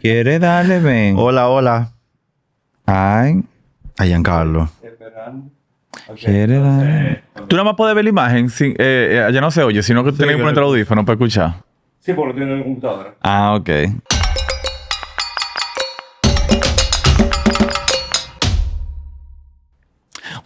¿Quiere darle, ven? Hola, hola. Ay, A Giancarlo. ¿quiere darle? Tú nada más puedes ver la imagen. Allá no se oye, sino que tienes que poner el audífono para escuchar. Sí, porque lo tiene en la computadora. Ah, ok.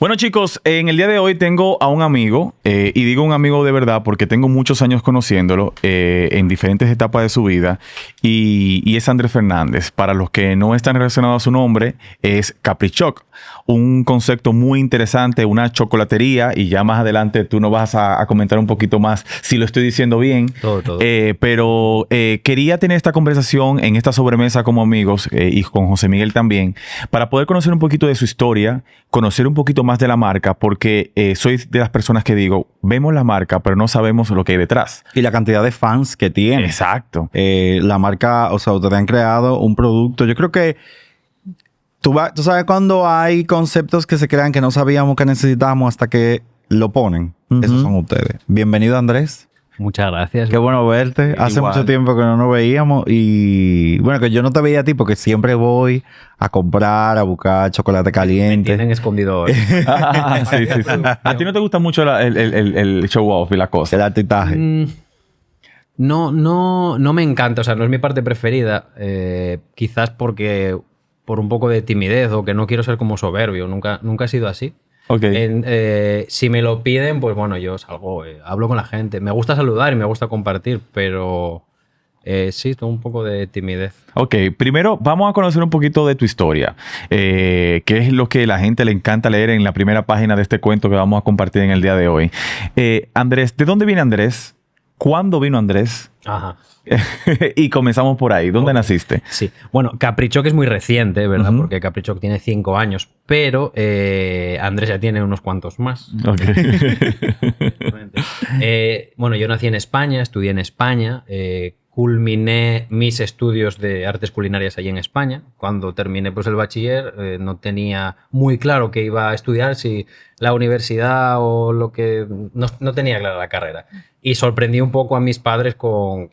Bueno, chicos, en el día de hoy tengo a un amigo, y digo un amigo de verdad porque tengo muchos años conociéndolo en diferentes etapas de su vida, y es Andrés Fernández. Para los que no están relacionados a su nombre, es Caprichoc, un concepto muy interesante, una chocolatería, y ya más adelante tú nos vas a comentar un poquito más si lo estoy diciendo bien. Todo. Pero quería tener esta conversación en esta sobremesa como amigos, y con José Miguel también, para poder conocer un poquito de su historia, conocer un poquito más de la marca, porque soy de las personas que digo, vemos la marca, pero no sabemos lo que hay detrás. Y la cantidad de fans que tiene. Exacto. La marca, o sea, ustedes han creado un producto. Yo creo que tú sabes cuando hay conceptos que se crean que no sabíamos que necesitábamos hasta que lo ponen. Esos son ustedes. Bienvenido, Andrés. Muchas gracias. Qué bueno verte. Hace Igual. mucho tiempo que no nos veíamos y bueno, que yo no te veía a ti porque siempre voy a comprar, a buscar chocolate Me caliente. tienen escondido hoy. Sí. ¿A ti no te gusta mucho el show off y la cosa? El artitaje. No me encanta, o sea, no es mi parte preferida. Quizás porque por un poco de timidez o que no quiero ser como soberbio. Nunca he sido así. Ok. Si me lo piden, pues bueno, yo salgo, hablo con la gente. Me gusta saludar y me gusta compartir, pero sí, tengo un poco de timidez. Ok, primero vamos a conocer un poquito de tu historia, que es lo que la gente le encanta leer en la primera página de este cuento que vamos a compartir en el día de hoy. Andrés, ¿de dónde viene Andrés? ¿Cuándo vino Andrés? Ajá. Y comenzamos por ahí. ¿Dónde naciste? Sí. Bueno, Caprichoc es muy reciente, ¿verdad? Ujú. Porque Caprichoc tiene 5 años, pero Andrés ya tiene unos cuantos más. Ok. Bueno, yo nací en España, estudié en España, culminé mis estudios de artes culinarias allí en España. Cuando terminé pues, el bachiller, no tenía muy claro qué iba a estudiar, si la universidad o lo que... No tenía clara la carrera. Y sorprendí un poco a mis padres con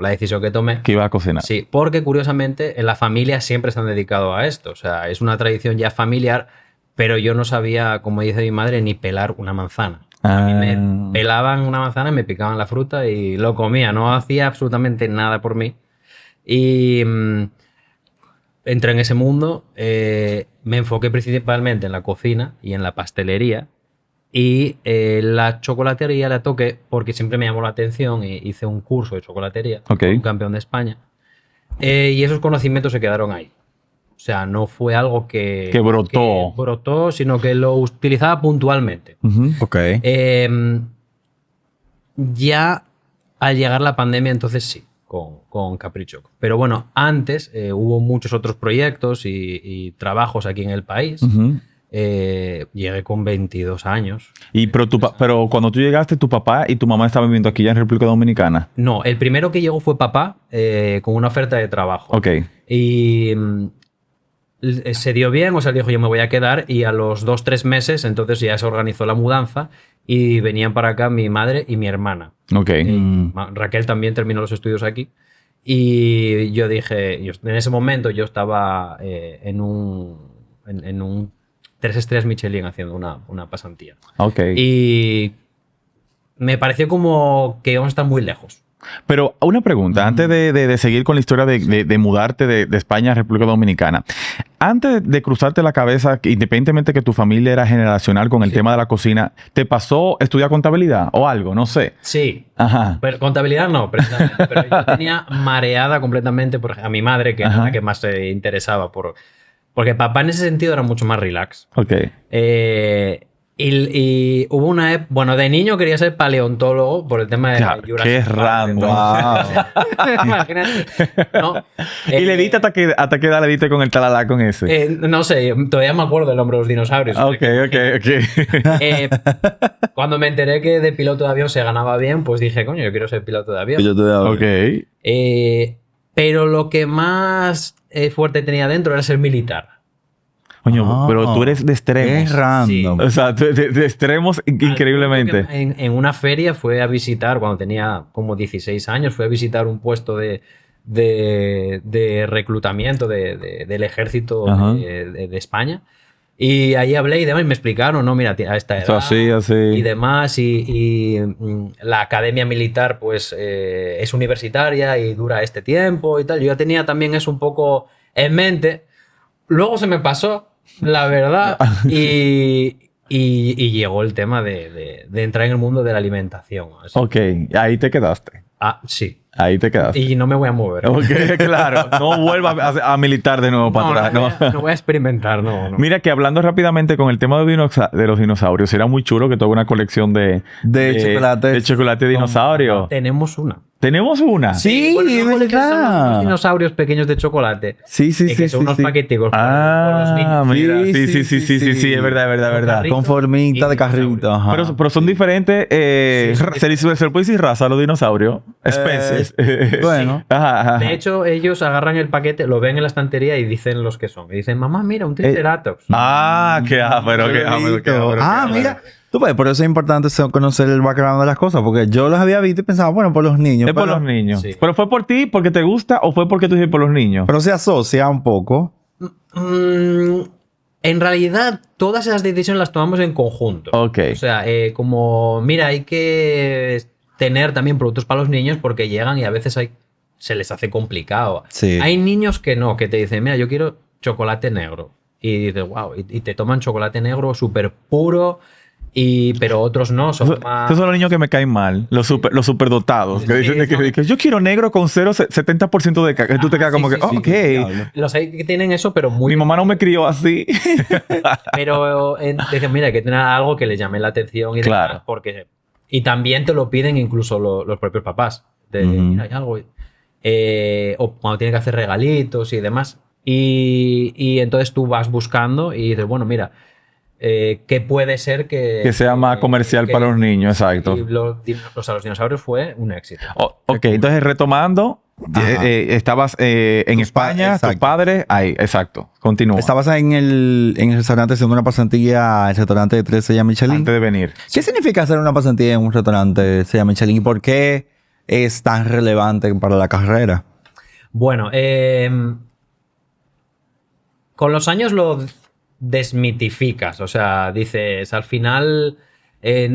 la decisión que tomé. Que iba a cocinar. Sí, porque curiosamente en la familia siempre se han dedicado a esto. O sea, es una tradición ya familiar, pero yo no sabía, como dice mi madre, ni pelar una manzana. A mí me pelaban una manzana, me picaban la fruta y lo comía. No hacía absolutamente nada por mí. Y entré en ese mundo. Me enfoqué principalmente en la cocina y en la pastelería. Y la chocolatería la toqué porque siempre me llamó la atención y hice un curso de chocolatería Ok. con un campeón de España. Y esos conocimientos se quedaron ahí. O sea, no fue algo que brotó. que brotó, sino que lo utilizaba puntualmente. Ujú. Ok. Ya al llegar la pandemia, entonces sí, con Caprichoc. Pero bueno, antes hubo muchos otros proyectos y trabajos aquí en el país. Ujú. Llegué con 22 años. Pero cuando tú llegaste, tu papá y tu mamá estaban viviendo aquí ya en República Dominicana. No, el primero que llegó fue papá con una oferta de trabajo. Ok. Y se dio bien, o sea, dijo yo me voy a quedar y a los 2-3 meses entonces ya se organizó la mudanza y venían para acá mi madre y mi hermana. Ok. Raquel también terminó los estudios aquí y yo dije, en ese momento yo estaba en un 3 estrellas Michelin haciendo una pasantía. Ok. Y me pareció como que íbamos a estar muy lejos. Pero una pregunta, antes de seguir con la historia de mudarte de España a República Dominicana. Antes de cruzarte la cabeza, independientemente que tu familia era generacional con el tema de la cocina, ¿te pasó estudiar contabilidad o algo? No sé. Sí, Ajá. pero contabilidad no, precisamente. Pero yo tenía mareada completamente a mi madre, que era la que más se interesaba. Porque papá en ese sentido era mucho más relax. Ok. Y hubo una época, bueno, de niño quería ser paleontólogo por el tema de Claro, Jurassic qué Park, random. entonces- Imagínate. No, ¿Y le diste hasta qué edad le diste con el talalá con ese? no sé, todavía me acuerdo del nombre de los dinosaurios. Ok. Cuando me enteré que de piloto de avión se ganaba bien, pues dije, coño, yo quiero ser piloto de avión. Yo te doy- Ok. Pero lo que más fuerte tenía dentro era ser militar. Coño, pero tú eres de extremos. Es random. O sea, de extremos increíblemente. En una feria fue a visitar, cuando tenía como 16 años, fue a visitar un puesto de de reclutamiento del ejército Ajá. de España. Y ahí hablé y demás, y me explicaron, no, mira, a esta edad Así. y demás, y la academia militar pues es universitaria y dura este tiempo y tal. Yo ya tenía también eso un poco en mente. Luego se me pasó, la verdad, y llegó el tema de entrar en el mundo de la alimentación. Así. Ok, ahí te quedaste. Ah, sí. Ahí te quedaste. Y no me voy a mover. Ok, claro. No vuelvas a militar de nuevo para atrás. No voy a experimentar, no. Mira que hablando rápidamente con el tema de los dinosaurios, era muy chulo que tuve una colección de chocolate. de chocolate dinosaurio. Tenemos una. ¿Tenemos una? Sí, Bueno, no colecciones verdad. los dinosaurios pequeños de chocolate. Sí, Que son unos paqueticos Ah, con los niños. mira. Sí, Sí, es verdad, Carrito. Con formita Y de carrito. Ajá. Pero son diferentes. Se le puede decir raza a los dinosaurios. Especies. Bueno. Ajá. De hecho, ellos agarran el paquete, lo ven en la estantería y dicen los que son. Y dicen, mamá, mira, un triceratops. Ah, qué ápero, qué ápero, qué ápero. Mira. Tú ves, por eso es importante conocer el background de las cosas, porque yo los había visto y pensaba, bueno, por los niños. Es por pero- los niños. Sí. ¿Pero fue por ti, porque te gusta, o fue porque tú dices por los niños? Pero se asocia un poco. En realidad, todas esas decisiones las tomamos en conjunto. Ok. O sea, como, mira, hay que tener también productos para los niños porque llegan y a veces se les hace complicado. Sí. Hay niños que no, que te dicen, mira, yo quiero chocolate negro. Y dices, wow, y te toman chocolate negro súper puro, pero otros no, son más... Esos son los niños que me caen mal, los superdotados, que Sí, dicen de que yo quiero negro con 70% de caca. Tú te quedas como sí, que, sí, sí, ok. Los hay que tienen eso, pero muy... Mi mamá no me crió así. Pero dije, mira, hay que tener algo que les llame la atención y Claro. demás, porque... Y también te lo piden incluso los propios papás. Mira, hay algo... o cuando tienen que hacer regalitos y demás. Y entonces tú vas buscando y dices, bueno, mira, ¿qué puede ser Que sea más comercial para los niños, exacto. Y los dinosaurios fue un éxito. Ok, entonces retomando, Ajá. estabas en Tus pa- España, tus exacto. padres, ahí, exacto. Continúa. Estabas en el restaurante haciendo una pasantía, el restaurante de 3 Estrellas Michelin. Antes de venir. ¿Qué significa hacer una pasantía en un restaurante de Estrellas Michelin y por qué es tan relevante para la carrera? Bueno, con los años lo desmitificas, o sea, dices, al final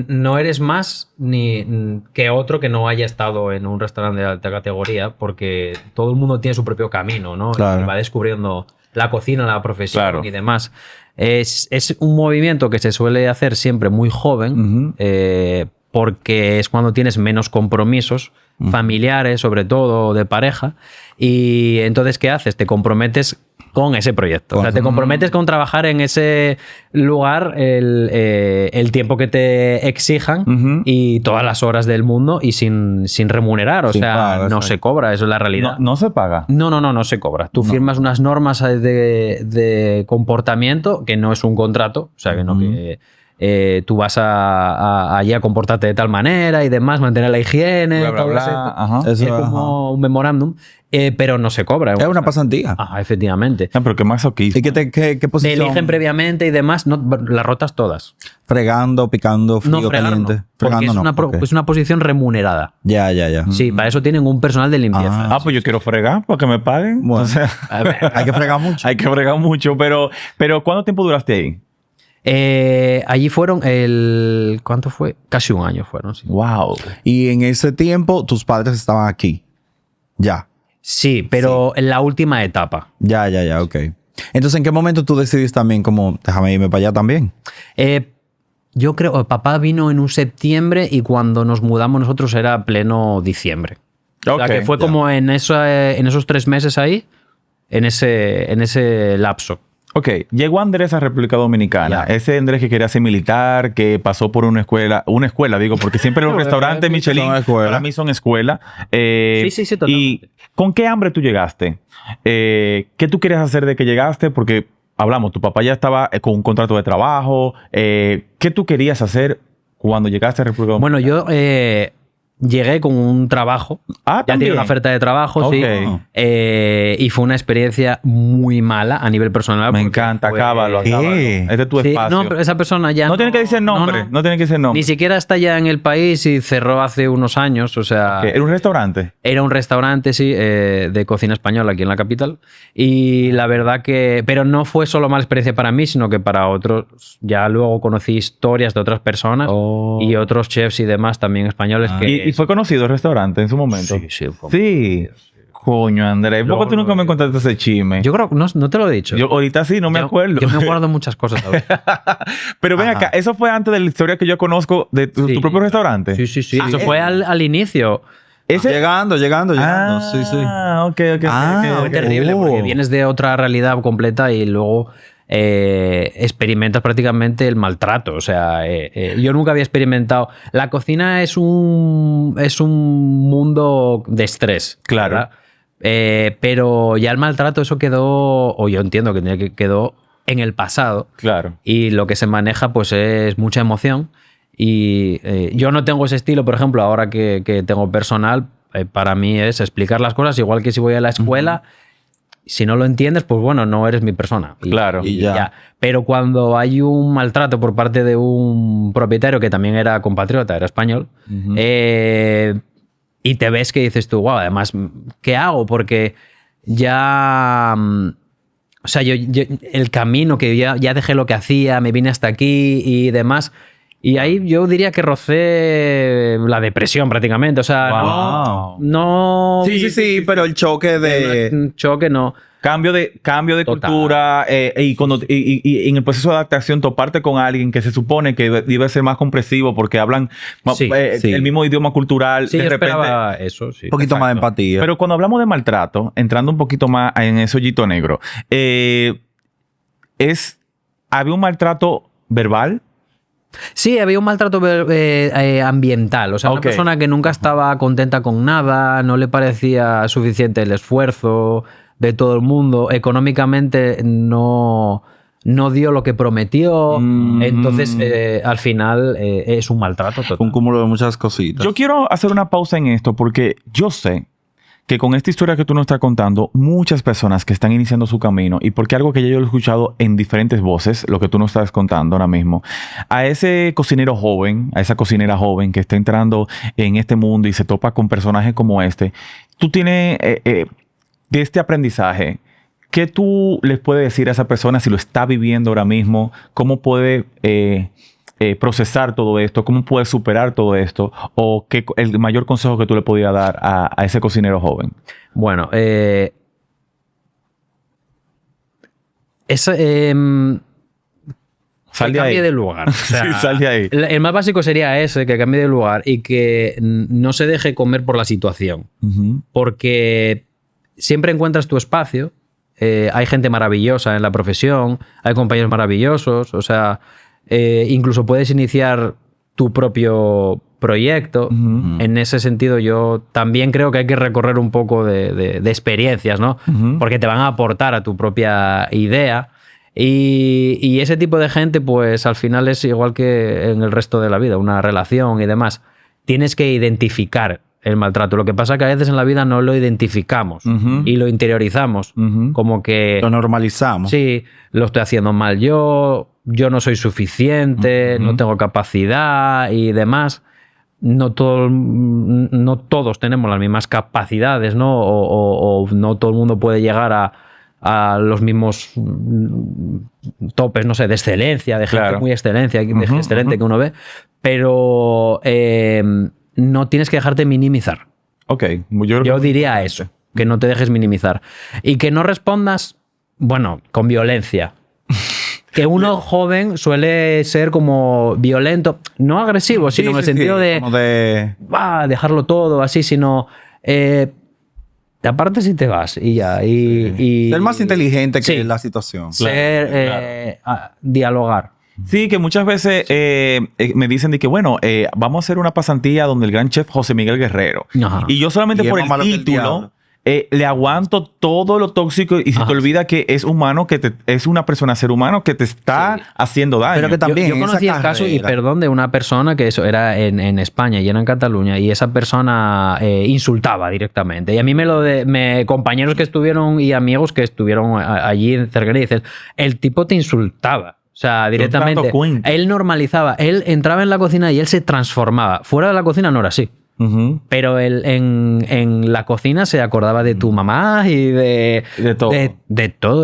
no eres más ni que otro que no haya estado en un restaurante de alta categoría, porque todo el mundo tiene su propio camino, ¿no? Claro. Y va descubriendo la cocina, la profesión Claro. y demás. Es un movimiento que se suele hacer siempre muy joven, porque es cuando tienes menos compromisos familiares, sobre todo de pareja, y entonces, ¿qué haces? Te comprometes con ese proyecto. O sea, te comprometes con trabajar en ese lugar el tiempo que te exijan y todas las horas del mundo y sin remunerar. O Sin sea, pagar, no exacto. se cobra, eso es la realidad. No se paga. No se cobra. Tú firmas unas normas de comportamiento que no es un contrato, o sea, que no que tú vas allí a comportarte de tal manera y demás, mantener la higiene, Bla, bla, todo bla. eso. Ajá. Eso, Es como un memorándum, pero no se cobra. Es una pasantía. Ajá, efectivamente. Ah, pero qué masoquista. ¿Y qué Te posición? eligen previamente y demás, no, las rotas todas. Fregando, picando, frío, No fregar, caliente. no, porque Fregando es una posición remunerada. Ya. Sí, para eso tienen un personal de limpieza. Ah, pues yo quiero fregar para que me paguen. Bueno. O sea, A ver, Hay que fregar mucho. hay que fregar mucho, pero ¿cuánto tiempo duraste ahí? allí fueron ¿cuánto fue? Casi un año fueron, sí. Wow. Y en ese tiempo, tus padres estaban aquí. Ya. Sí, pero en la última etapa. Ya, ok. Entonces, ¿en qué momento tú decidiste también como, déjame irme para allá también? Yo creo, papá vino en un septiembre y cuando nos mudamos nosotros era pleno diciembre. O sea, Ok, que fue ya. como en esos 3 meses ahí, en ese lapso. Ok, llegó Andrés a República Dominicana. Ya. Ese Andrés que quería ser militar, que pasó por una escuela, digo, porque siempre los restaurantes Michelin son escuela. para mí son escuela. Sí, totalmente. ¿Y con qué hambre tú llegaste? ¿Qué tú querías hacer de que llegaste? Porque hablamos, tu papá ya estaba con un contrato de trabajo. ¿Qué tú querías hacer cuando llegaste a República Dominicana? Bueno, llegué con un trabajo. Ya también. tenía una oferta de trabajo, Ok. sí. Y fue una experiencia muy mala a nivel personal. Me porque encanta, fue- acábalo. ¿Qué? Este es tu Sí, espacio. no, pero esa persona ya No tiene que decir nombre. No tiene que decir nombre. Ni siquiera está ya en el país y cerró hace unos años. O sea, ¿Qué? ¿Era un restaurante? era un restaurante, sí, de cocina española aquí en la capital. Y la verdad que... Pero no fue solo mala experiencia para mí, sino que para otros. Ya luego conocí historias de otras personas y otros chefs y demás también españoles que... ¿Y fue conocido el restaurante en su momento? Sí, fue Sí. Coño, Andrés. ¿Por qué tú nunca me contaste ese chisme? Yo creo que no te lo he dicho. Yo ahorita sí, no me acuerdo. Yo me acuerdo muchas cosas. ¿Sabes? Pero ven acá, eso fue antes de la historia que yo conozco de tu Sí. propio restaurante. Sí. Eso fue al inicio. Ese... Llegando. Ah, Sí, sí. ok. Fue terrible porque Oh. vienes de otra realidad completa y luego experimentas prácticamente el maltrato. O sea, yo nunca había experimentado. La cocina es un mundo de estrés. Claro. ¿verdad? Pero ya el maltrato, eso quedó, o yo entiendo que quedó en el pasado. Claro. Y lo que se maneja, pues es mucha emoción. Y yo no tengo ese estilo, por ejemplo, ahora que tengo personal, para mí es explicar las cosas, igual que si voy a la escuela. Si no lo entiendes, pues bueno, no eres mi persona. Claro. Y ya. Pero cuando hay un maltrato por parte de un propietario que también era compatriota, era español, y te ves que dices tú, wow, además, ¿qué hago? Porque ya... O sea, yo el camino que ya dejé lo que hacía, me vine hasta aquí y demás. Y ahí yo diría que rocé la depresión prácticamente. O sea, Wow. no... Sí, pero el choque de... Un choque no. Cambio de Total. cultura y en el proceso de adaptación toparte con alguien que se supone que debe ser más comprensivo porque hablan Sí, sí. el mismo idioma cultural. Sí, de yo repente. esperaba eso, sí. Un poquito más de Exacto. empatía. Pero cuando hablamos de maltrato, entrando un poquito más en ese hoyito negro, ¿había un maltrato verbal? Sí, había un maltrato ambiental. O sea, Ok. una persona que nunca estaba contenta con nada, no le parecía suficiente el esfuerzo de todo el mundo, económicamente no dio lo que prometió. Entonces, al final, es un maltrato total. Un cúmulo de muchas cositas. Yo quiero hacer una pausa en esto porque yo sé que con esta historia que tú nos estás contando, muchas personas que están iniciando su camino, y porque algo que ya yo he escuchado en diferentes voces, lo que tú nos estás contando ahora mismo, a ese cocinero joven, a esa cocinera joven que está entrando en este mundo y se topa con personajes como este, tú tienes de este aprendizaje, ¿qué tú les puedes decir a esa persona si lo está viviendo ahora mismo? ¿Cómo puede procesar todo esto? ¿Cómo puede superar todo esto? ¿O qué el mayor consejo que tú le podías dar a ese cocinero joven? Bueno, Sal que de ahí. cambie de lugar. O sea, Sí, sal de ahí. El más básico sería ese, que cambie de lugar y que no se deje comer por la situación. Ujú. Porque siempre encuentras tu espacio. Hay gente maravillosa en la profesión, hay compañeros maravillosos, o sea, incluso puedes iniciar tu propio proyecto. Ujú. En ese sentido, yo también creo que hay que recorrer un poco de experiencias, ¿no? Ujú. Porque te van a aportar a tu propia idea. Y ese tipo de gente, pues al final es igual que en el resto de la vida, una relación y demás. Tienes que identificar el maltrato. Lo que pasa es que a veces en la vida no lo identificamos Ujú. y lo interiorizamos. Ujú. Como que, Lo normalizamos. sí, lo estoy haciendo mal yo no soy suficiente, no tengo capacidad y demás. No todos tenemos las mismas capacidades, ¿no? O no todo el mundo puede llegar a los mismos topes, no sé, de excelencia, de gente Claro. muy excelencia, de Ujú, excelente ujú. que uno ve, pero no tienes que dejarte minimizar. Ok. Yo diría eso, que no te dejes minimizar. Y que no respondas, bueno, con violencia. Que uno joven suele ser como violento, no agresivo, sino en el sentido de Como de... dejarlo todo así, sino te apartas y te vas y ya. Y Ser más inteligente que Sí. la situación. ser, dialogar. Sí, que muchas veces me dicen de que, bueno, vamos a hacer una pasantía donde el gran chef José Miguel Guerrero. Ajá. Y yo solamente Y es por más malo el que el título, diablo. le aguanto todo lo tóxico y se te olvida que es humano, es una persona, ser humano que te está haciendo daño. Pero que también yo conocí el caso, y perdón, de una persona que eso era en España y era en Cataluña, y esa persona insultaba directamente. Y a mí compañeros que estuvieron y amigos que estuvieron allí en cercanía dicen, el tipo te insultaba. O sea, directamente. Él normalizaba. Él entraba en la cocina y él se transformaba. Fuera de la cocina no era así. Pero él en la cocina se acordaba de tu mamá y de todo.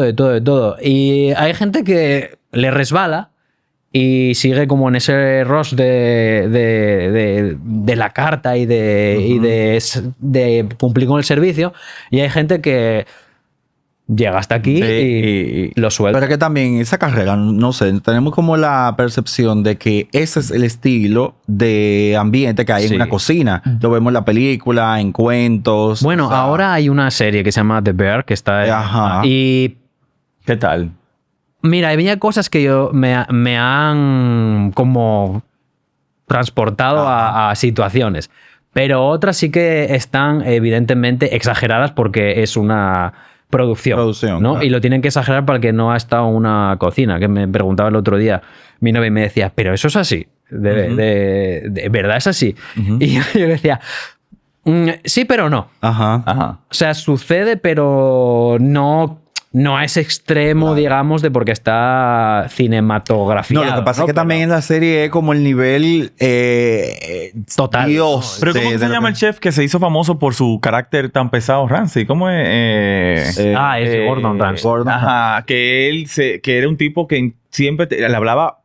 De todo. Y hay gente que le resbala y sigue como en ese rush de la carta y de cumplir con el servicio. Y hay gente que llega hasta aquí y lo suelta. Pero que también esa carrera, no sé, tenemos como la percepción de que ese es el estilo de ambiente que hay en una cocina. Lo vemos en la película, en cuentos. Bueno, ahora hay una serie que se llama The Bear, que está... Y... ¿Qué tal? Mira, había cosas que me han como transportado a situaciones. Pero otras sí que están evidentemente exageradas porque es una... producción, ¿no? Claro. Y lo tienen que exagerar para el que no ha estado en una cocina, que me preguntaba el otro día mi novia y me decía, pero eso es así, de verdad es así. Y yo decía, sí, pero no. O sea, sucede, pero no a ese extremo, digamos, de porque está cinematografiado. No, lo que pasa es que también en la serie es como el nivel total. Dios. Pero ¿cómo se llama el chef que se hizo famoso por su carácter tan pesado, Ramsay? ¿Cómo es? Es Gordon Ramsay. Ajá, que era un tipo que siempre le hablaba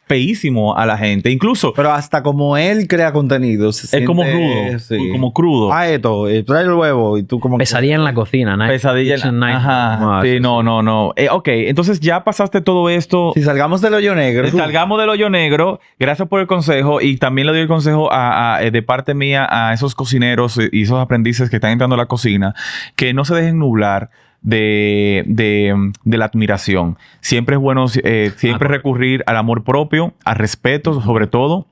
feísimo a la gente, incluso. Pero hasta como él crea contenido, es como rudo, como crudo. Esto, trae el huevo y tú como... Pesadilla en la cocina, ¿no? Pesadilla en la... Ajá. Sí, no. Ok, entonces ya pasaste todo esto. Si salgamos del hoyo negro. Salgamos del hoyo negro. Gracias por el consejo, y también le doy el consejo de parte mía a esos cocineros y esos aprendices que están entrando a la cocina, que no se dejen nublar de la admiración. Siempre es bueno recurrir al amor propio, al respeto sobre todo,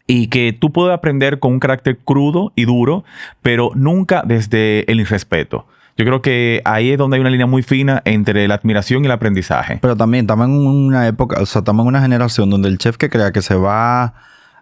y que tú puedes aprender con un carácter crudo y duro, pero nunca desde el irrespeto. Yo creo que ahí es donde hay una línea muy fina entre la admiración y el aprendizaje. Pero también estamos en una época, o sea, estamos en una generación donde el chef que crea que se va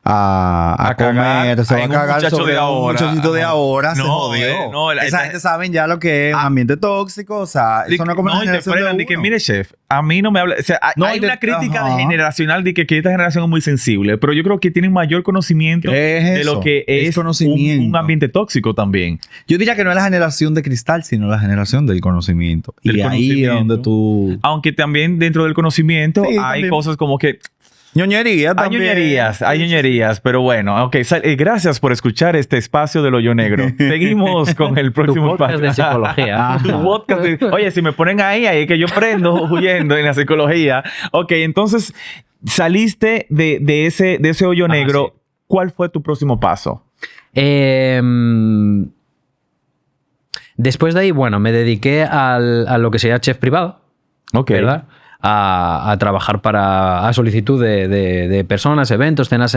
a comer, se va a cagar sobre un muchachito de ahora, se jodió. Esa gente saben ya lo que es un ambiente tóxico, o sea, eso no es como una generación de uno. Que mire, chef, a mí no me habla, o sea, hay una crítica generacional de que esta generación es muy sensible, pero yo creo que tienen mayor conocimiento de lo que es un ambiente tóxico también. Yo diría que no es la generación de cristal, sino la generación del conocimiento. Y ahí es donde tú... Aunque también dentro del conocimiento hay cosas como que... ñoñería también. Hay ñoñerías, pero bueno, ok. Gracias por escuchar este espacio del hoyo negro. Seguimos con el próximo podcast de psicología. Oye, si me ponen ahí es que yo prendo huyendo en la psicología. Ok, entonces saliste de ese hoyo negro. Sí. ¿Cuál fue tu próximo paso? Después de ahí, bueno, me dediqué a lo que sería chef privado. Ok. ¿Verdad? A trabajar a solicitud de personas, eventos, cenas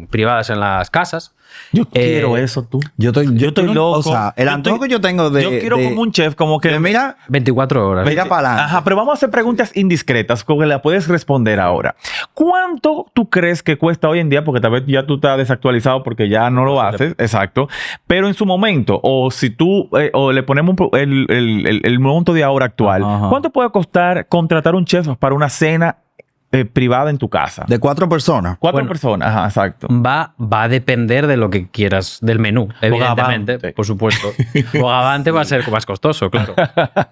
privadas en las casas. Yo quiero eso, tú. Yo estoy loco. O sea, el antojo que yo tengo yo quiero como un chef, como que... Mira... 24 horas. Mira para adelante. Ajá, pero vamos a hacer preguntas indiscretas, como que la puedes responder ahora. ¿Cuánto tú crees que cuesta hoy en día? Porque tal vez ya tú estás desactualizado porque ya no lo haces. Exacto. Pero en su momento, o si tú... o le ponemos el monto de ahora actual. Ajá. ¿Cuánto puede costar contratar un chef para una cena privada en tu casa? De 4 personas. 4 personas, ajá, exacto. Va a depender de lo que quieras, del menú, evidentemente, Bogavante. Por supuesto. Bogavante va a ser más costoso, claro.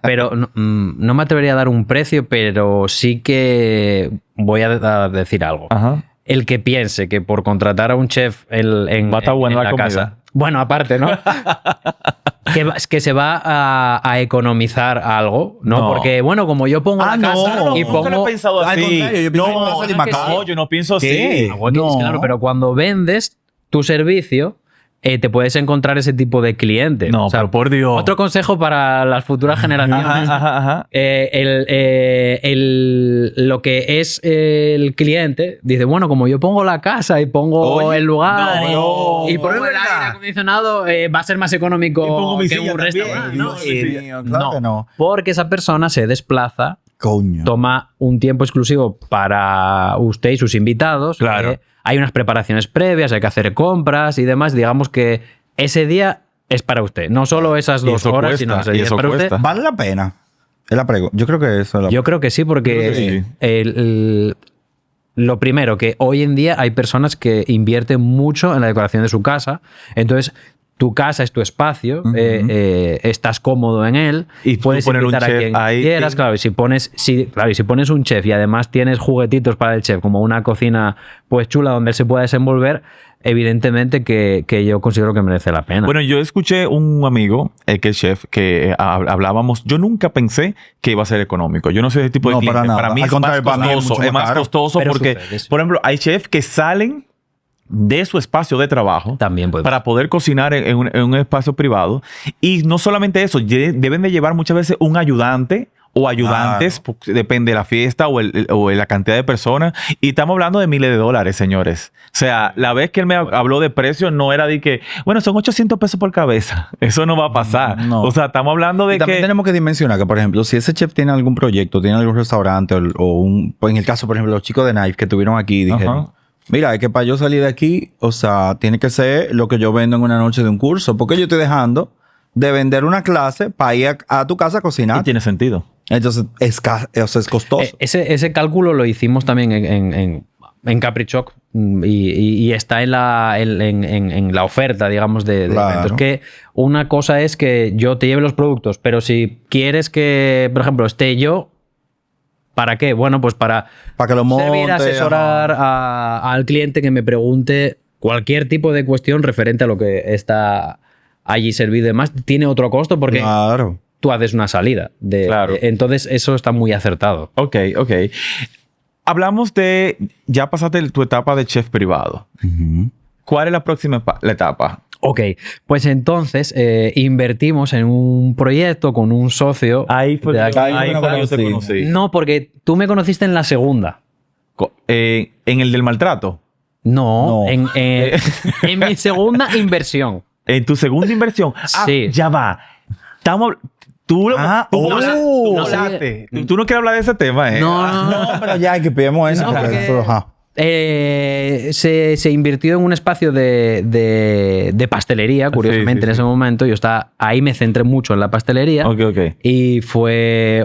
Pero no me atrevería a dar un precio, pero sí que voy a decir algo. Ajá. El que piense que por contratar a un chef en la casa... Bueno, aparte, ¿no? que se va a economizar algo, ¿no? Porque, bueno, como yo pongo la casa y pongo... No he pensado así. Yo no pienso así. Claro, pero cuando vendes tu servicio, te puedes encontrar ese tipo de cliente. No, O sea, pero por Dios. Otro consejo para las futuras generaciones. Ajá. Lo que es el cliente dice, bueno, como yo pongo la casa y pongo Oye, el lugar y pero pongo es el verdad. aire acondicionado, va a ser más económico Y pongo mi que silla un también. restaurante. Y ¿no? pongo mi silla. Claro que no. Porque esa persona se desplaza, Coño. toma un tiempo exclusivo para usted y sus invitados. Claro. Hay unas preparaciones previas, hay que hacer compras y demás. Digamos que ese día es para usted. No solo esas Y 2 eso horas, cuesta, sino ese y día es eso para usted. cuesta. ¿Vale la pena? Es la pregunta. Yo creo que eso es la Yo creo que sí, porque Yo creo que sí. lo primero, que hoy en día hay personas que invierten mucho en la decoración de su casa. Entonces, tu casa es tu espacio, estás cómodo en él, Y tú puedes poner un invitar a chef quien ahí, quieras, claro, y si pones un chef y además tienes juguetitos para el chef, como una cocina pues chula donde él se pueda desenvolver, evidentemente que yo considero que merece la pena. Bueno, yo escuché un amigo, que es chef, que hablábamos. Yo nunca pensé que iba a ser económico. Yo no soy ese tipo de No, cliente. para nada. Para mí Al es contrario, más para mí es costoso. mucho Es más más caro. costoso Pero porque, sucede, sí. por ejemplo, hay chefs que salen de su espacio de trabajo También puede para poder cocinar en un espacio privado. Y no solamente eso, deben de llevar muchas veces un ayudante o ayudantes, depende de la fiesta o la cantidad de personas. Y estamos hablando de miles de dólares, señores. O sea, la vez que él me habló de precios no era de que, bueno, son 800 pesos por cabeza. Eso no va a pasar. No. O sea, estamos hablando de Y también que... tenemos que dimensionar que, por ejemplo, si ese chef tiene algún proyecto, tiene algún restaurante pues en el caso, por ejemplo, los chicos de Knife que estuvieron aquí dijeron, Ajá. mira, es que para yo salir de aquí, o sea, tiene que ser lo que yo vendo en una noche de un curso, porque yo estoy dejando de vender una clase para ir a tu casa a Y cocinar. tiene sentido. Entonces, es costoso. Ese cálculo lo hicimos también en Caprichoc y está en la oferta, digamos, de Claro. eventos. Que una cosa es que yo te lleve los productos, pero si quieres que, por ejemplo, esté yo, ¿para qué? Bueno, pues para Para que lo monte. servir, asesorar al cliente que me pregunte cualquier tipo de cuestión referente a lo que está allí servido y demás. Tiene otro costo porque Claro. tú haces una salida. Claro. Entonces, eso está muy acertado. Ok. Hablamos de... Ya pasaste tu etapa de chef privado. ¿Cuál es la próxima etapa? Ok, pues entonces invertimos en un proyecto con un socio. Ahí fue de que aquí. yo te conocí. No, porque tú me conociste en la segunda. En el del maltrato. No, No. en mi segunda inversión. En tu segunda inversión. Sí. Ya va. Tú Tú no quieres hablar de ese tema, ¿eh? No, pero ya que pillemos eso. No, porque porque- eso, ajá. Se invirtió en un espacio de pastelería, curiosamente, Sí, en ese sí. momento. Ahí me centré mucho en la pastelería. Ok. Y fue...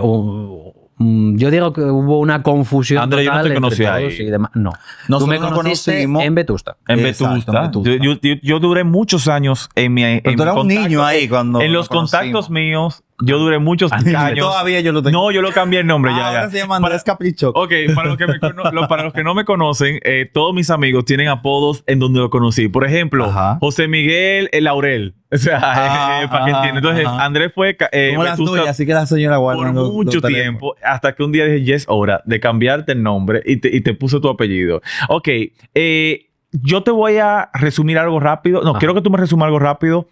yo digo que hubo una confusión. André, yo no total te entre conocía todos ahí. y demás. No. Tú Nosotros me nos conociste conocimos en Vetusta. En Exacto, Vetusta. en Vetusta. Yo duré muchos años en mi... Pero tú eras un niño ahí cuando En los nos conocimos. contactos míos, yo duré muchos años. Todavía yo lo tengo. No, yo lo cambié el nombre ya. Ahora se llama Andrés Caprichoc. Ok, para los que no me conocen, todos mis amigos tienen apodos en donde lo conocí. Por ejemplo, Ajá. José Miguel el Laurel. O sea, para que entiendan. Entonces, ajá. Andrés fue Como las Vetusta tuyas, así que la señora guarda por mucho tiempo, hasta que un día dije, es hora de cambiarte el nombre y te puso tu apellido. Ok, yo te voy a resumir algo rápido. No, quiero que tú me resumas algo rápido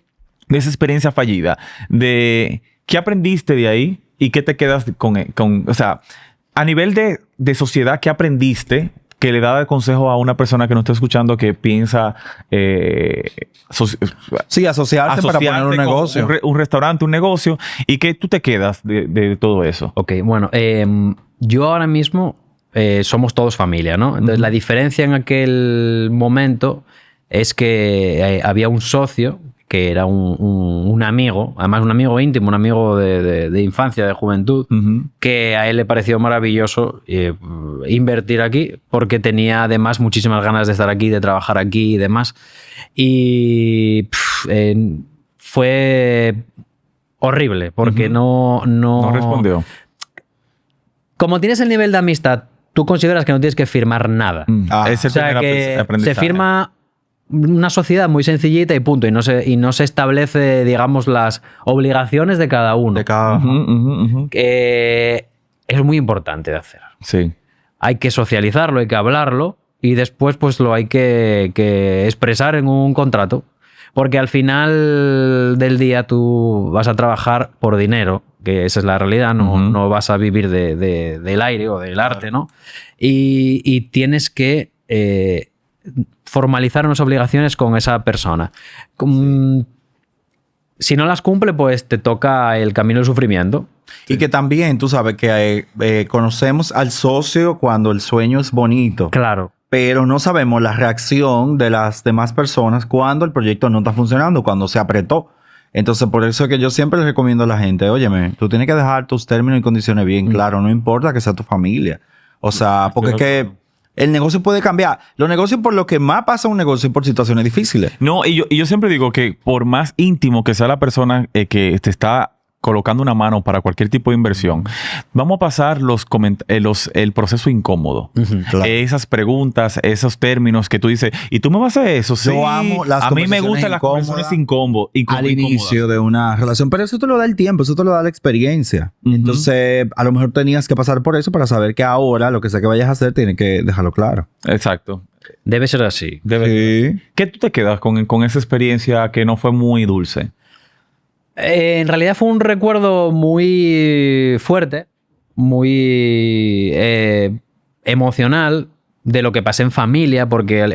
de esa experiencia fallida. De qué aprendiste de ahí y qué te quedas con o sea, a nivel de sociedad, ¿qué aprendiste que le da de consejo a una persona que no está escuchando que piensa Sí, asociarse para poner un con negocio. un restaurante, un negocio, y que tú te quedas de todo eso? Ok, bueno, yo ahora mismo somos todos familia, ¿no? Entonces, la diferencia en aquel momento es que había un socio que era un amigo, además un amigo íntimo, un amigo de infancia, de juventud, que a él le pareció maravilloso invertir aquí porque tenía además muchísimas ganas de estar aquí, de trabajar aquí y demás. Y fue horrible porque no respondió. Como tienes el nivel de amistad, tú consideras que no tienes que firmar nada. Es el O sea, primer que aprendizaje. se firma una sociedad muy sencillita y punto. Y no se establece, digamos, las obligaciones de cada uno. De cada... Que es muy importante de hacer. Sí. Hay que socializarlo, hay que hablarlo y después pues lo hay que expresar en un contrato. Porque al final del día tú vas a trabajar por dinero, que esa es la realidad, no vas a vivir del aire o del arte, ¿no? Y tienes que formalizar unas obligaciones con esa persona. Si no las cumple, pues te toca el camino del sufrimiento. Y que también, tú sabes que conocemos al socio cuando el sueño es bonito. Claro. Pero no sabemos la reacción de las demás personas cuando el proyecto no está funcionando, cuando se apretó. Entonces, por eso es que yo siempre les recomiendo a la gente, óyeme, tú tienes que dejar tus términos y condiciones bien claros, no importa que sea tu familia. O sea, porque es que el negocio puede cambiar. Los negocios, por lo que más pasa un negocio, es por situaciones difíciles. No, y yo siempre digo que por más íntimo que sea la persona que te está colocando una mano para cualquier tipo de inversión, vamos a pasar el proceso incómodo. Claro. Esas preguntas, esos términos que tú dices, ¿y tú me vas a hacer eso? Sí. Yo amo las a mí me conversaciones gustan las conversaciones incómodas. Al inicio de una relación. Pero eso te lo da el tiempo, eso te lo da la experiencia. Entonces, a lo mejor tenías que pasar por eso para saber que ahora lo que sea que vayas a hacer, tienes que dejarlo claro. Exacto. Debe ser así. Sí. ¿Qué tú te quedas con esa experiencia que no fue muy dulce? En realidad fue un recuerdo muy fuerte, muy emocional de lo que pasé en familia, porque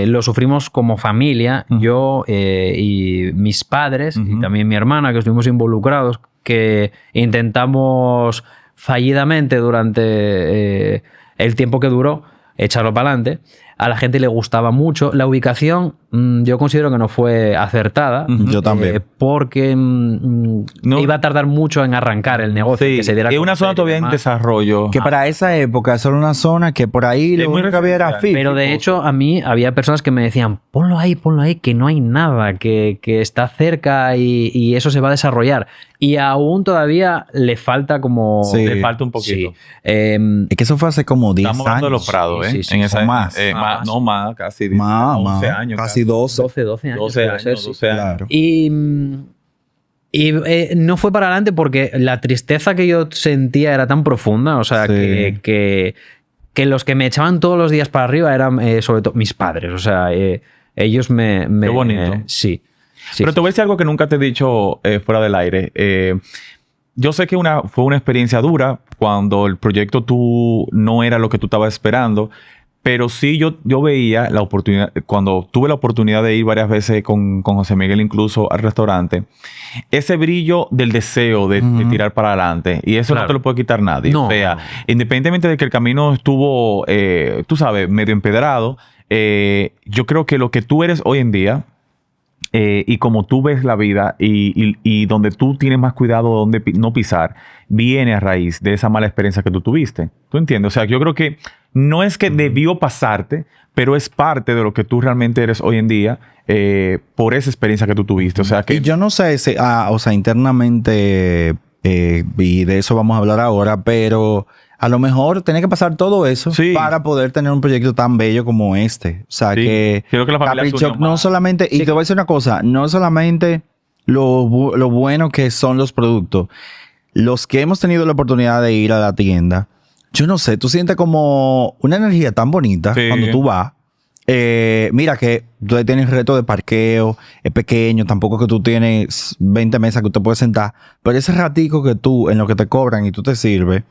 lo sufrimos como familia, yo y mis padres, y también mi hermana, que estuvimos involucrados, que intentamos fallidamente durante el tiempo que duró echarlo para adelante. A la gente le gustaba mucho. La ubicación yo considero que no fue acertada. Yo también. Porque iba a tardar mucho en arrancar el negocio. Sí, que se diera es una zona todavía en desarrollo. Que para esa época es solo una zona que por ahí lo único que había era fit. Pero de hecho a mí había personas que me decían ponlo ahí, que no hay nada, que está cerca y eso se va a desarrollar. Y aún todavía le falta como... Sí. Le falta un poquito. Sí. Es que eso fue hace como 10 Estamos años. hablando de los Prados, ¿eh? Sí, sí, en esa, más. no más, casi 11 años. Casi 12. 12 años. 12 puede años, ser, sí. 12 años. Claro. Y no fue para adelante porque la tristeza que yo sentía era tan profunda, o sea, Sí. que los que me echaban todos los días para arriba eran sobre todo mis padres, o sea, ellos me... Qué bonito. Sí. Pero te voy a decir algo que nunca te he dicho fuera del aire. Yo sé que fue una experiencia dura cuando el proyecto no era lo que tú estabas esperando, pero sí yo veía la oportunidad, cuando tuve la oportunidad de ir varias veces con José Miguel incluso al restaurante, ese brillo del deseo de tirar para adelante, y eso no te lo puede quitar nadie. No. O sea, independientemente de que el camino estuvo, tú sabes, medio empedrado, yo creo que lo que tú eres hoy en día, y como tú ves la vida y donde tú tienes más cuidado donde no pisar, viene a raíz de esa mala experiencia que tú tuviste. ¿Tú entiendes? O sea, yo creo que no es que debió pasarte, pero es parte de lo que tú realmente eres hoy en día por esa experiencia que tú tuviste. O sea, que... Y yo no sé si, o sea, internamente, y de eso vamos a hablar ahora, pero a lo mejor tenía que pasar todo eso para poder tener un proyecto tan bello como este. O sea, que creo que la familia Capri Shop no solamente... Y te voy a decir una cosa, no solamente lo bueno que son los productos. Los que hemos tenido la oportunidad de ir a la tienda, yo no sé, tú sientes como una energía tan bonita cuando tú vas. Mira que tú tienes reto de parqueo, es pequeño, tampoco que tú tienes 20 mesas que tú puedes sentar, pero ese ratico que tú, en lo que te cobran y tú te sirves,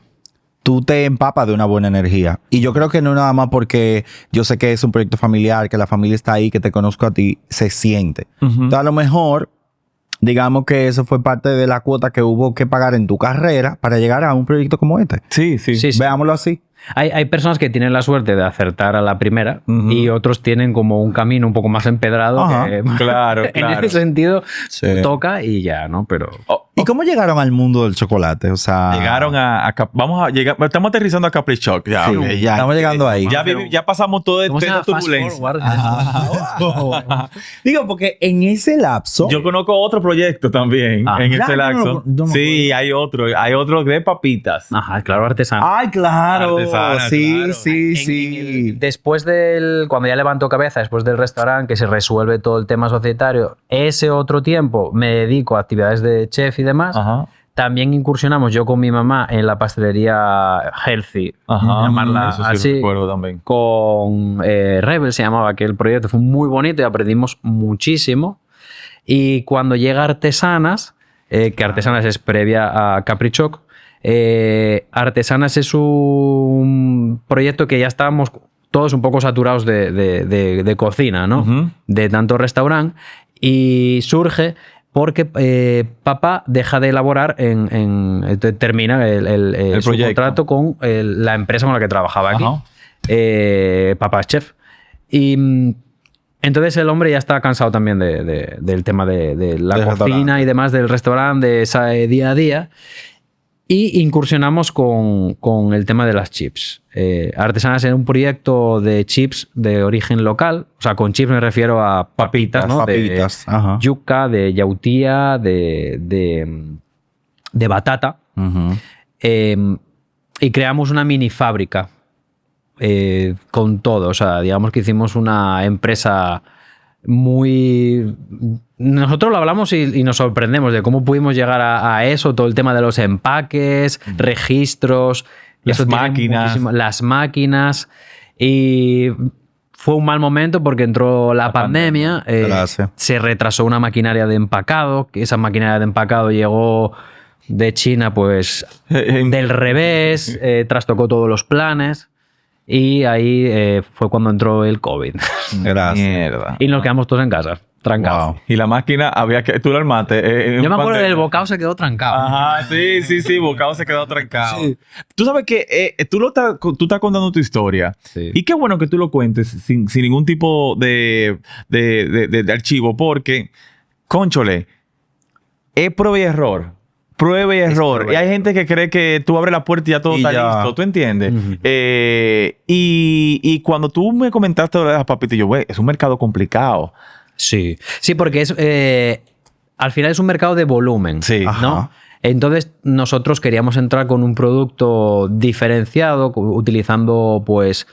tú te empapas de una buena energía. Y yo creo que no nada más porque yo sé que es un proyecto familiar, que la familia está ahí, que te conozco a ti, se siente. Entonces, a lo mejor, digamos que eso fue parte de la cuota que hubo que pagar en tu carrera para llegar a un proyecto como este. Sí. Veámoslo así. Hay personas que tienen la suerte de acertar a la primera y otros tienen como un camino un poco más empedrado. Claro. En ese sentido, toca y ya, ¿no? Pero... ¿Y cómo llegaron al mundo del chocolate? O sea... Llegaron vamos a llegar... Estamos aterrizando a Capri Shop. Ya, ya estamos llegando ahí. Ya pasamos todo este turbulencia. Digo, porque en ese lapso... Yo conozco otro proyecto también en ese lapso. Sí, hay otro de papitas. Ajá, claro, artesano. ¡Ay, claro! Sí, claro. sí. Después cuando ya levanto cabeza, después del restaurante, que se resuelve todo el tema societario, ese otro tiempo me dedico a actividades de chef y demás. también incursionamos yo con mi mamá en la pastelería healthy, llamarla eso sí así, recuerdo también. con Rebel se llamaba aquel proyecto, fue muy bonito y aprendimos muchísimo. Y cuando llega Artesanas, que Artesanas es previa a Caprichoc, Artesanas es un proyecto que ya estábamos todos un poco saturados de cocina, ¿no? De tanto restaurante, y surge porque papá deja de elaborar termina su contrato con la empresa con la que trabajaba aquí. Papá es chef. Y entonces el hombre ya está cansado también del tema de la cocina y demás, del restaurante, de ese día a día. Y incursionamos con el tema de las chips. Artesanas era un proyecto de chips de origen local. O sea, con chips me refiero a papitas, ¿no? Papitas, de yuca, de yautía, de batata. Y creamos una mini fábrica con todo. O sea, digamos que hicimos una empresa muy... Nosotros lo hablamos y nos sorprendemos de cómo pudimos llegar a eso, todo el tema de los empaques, registros, las máquinas. Y fue un mal momento porque entró la pandemia, se retrasó una maquinaria de empacado, que esa maquinaria de empacado llegó de China pues del revés, trastocó todos los planes. Y ahí fue cuando entró el COVID. Gracias. Mierda. Y nos quedamos todos en casa, trancados. Wow. Y la máquina había que... Tú la armaste. Yo me acuerdo del bocado se quedó trancado. Ajá, sí. Bocado se quedó trancado. Sí. Tú sabes que tú estás contando tu historia. Sí. Y qué bueno que tú lo cuentes sin ningún tipo de archivo. Porque, cónchole, es prueba y error. Prueba y error. Y hay gente que cree que tú abres la puerta y ya todo está listo. ¿Tú entiendes? Y cuando tú me comentaste de las papitas, yo, güey, es un mercado complicado. Sí. Sí, porque es al final es un mercado de volumen. Sí. ¿No? Entonces, nosotros queríamos entrar con un producto diferenciado, utilizando, pues,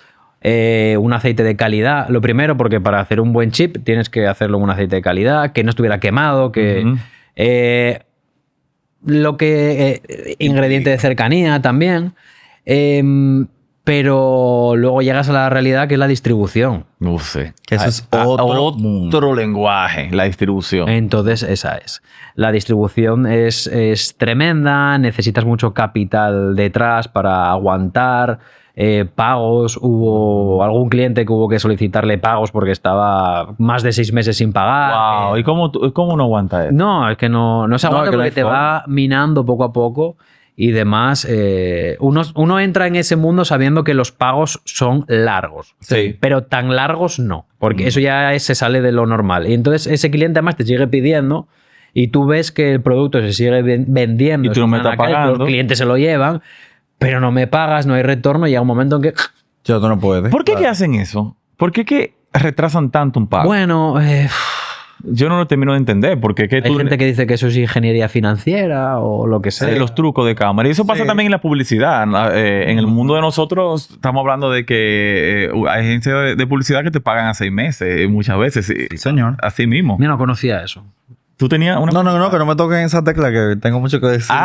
un aceite de calidad. Lo primero, porque para hacer un buen chip tienes que hacerlo en un aceite de calidad, que no estuviera quemado, que... ingrediente de cercanía también, pero luego llegas a la realidad que es la distribución. No sé. Eso es otro lenguaje, la distribución. Entonces esa es. La distribución es tremenda, necesitas mucho capital detrás para aguantar pagos. Hubo algún cliente que hubo que solicitarle pagos porque estaba más de 6 meses sin pagar. Wow. ¿Y cómo no aguanta eso? No, es que no se aguanta porque te va minando poco a poco y demás. Uno entra en ese mundo sabiendo que los pagos son largos. Sí. Pero tan largos no, porque eso ya se sale de lo normal. Y entonces ese cliente además te sigue pidiendo y tú ves que el producto se sigue vendiendo. Y tú no me estás pagando. Los clientes se lo llevan, pero no me pagas, no hay retorno y llega un momento en que... Yo no puedes. ¿Por qué que hacen eso? ¿Por qué que retrasan tanto un pago? Bueno... Yo no lo termino de entender, porque hay gente que dice que eso es ingeniería financiera o lo que sea. Los trucos de cámara. Y eso pasa también en la publicidad. En el mundo de nosotros estamos hablando de que hay agencias de publicidad que te pagan a 6 meses, muchas veces. Sí, señor. Así mismo. Yo no conocía eso. ¿Tú tenías una...? No, que no me toquen esa tecla, que tengo mucho que decir.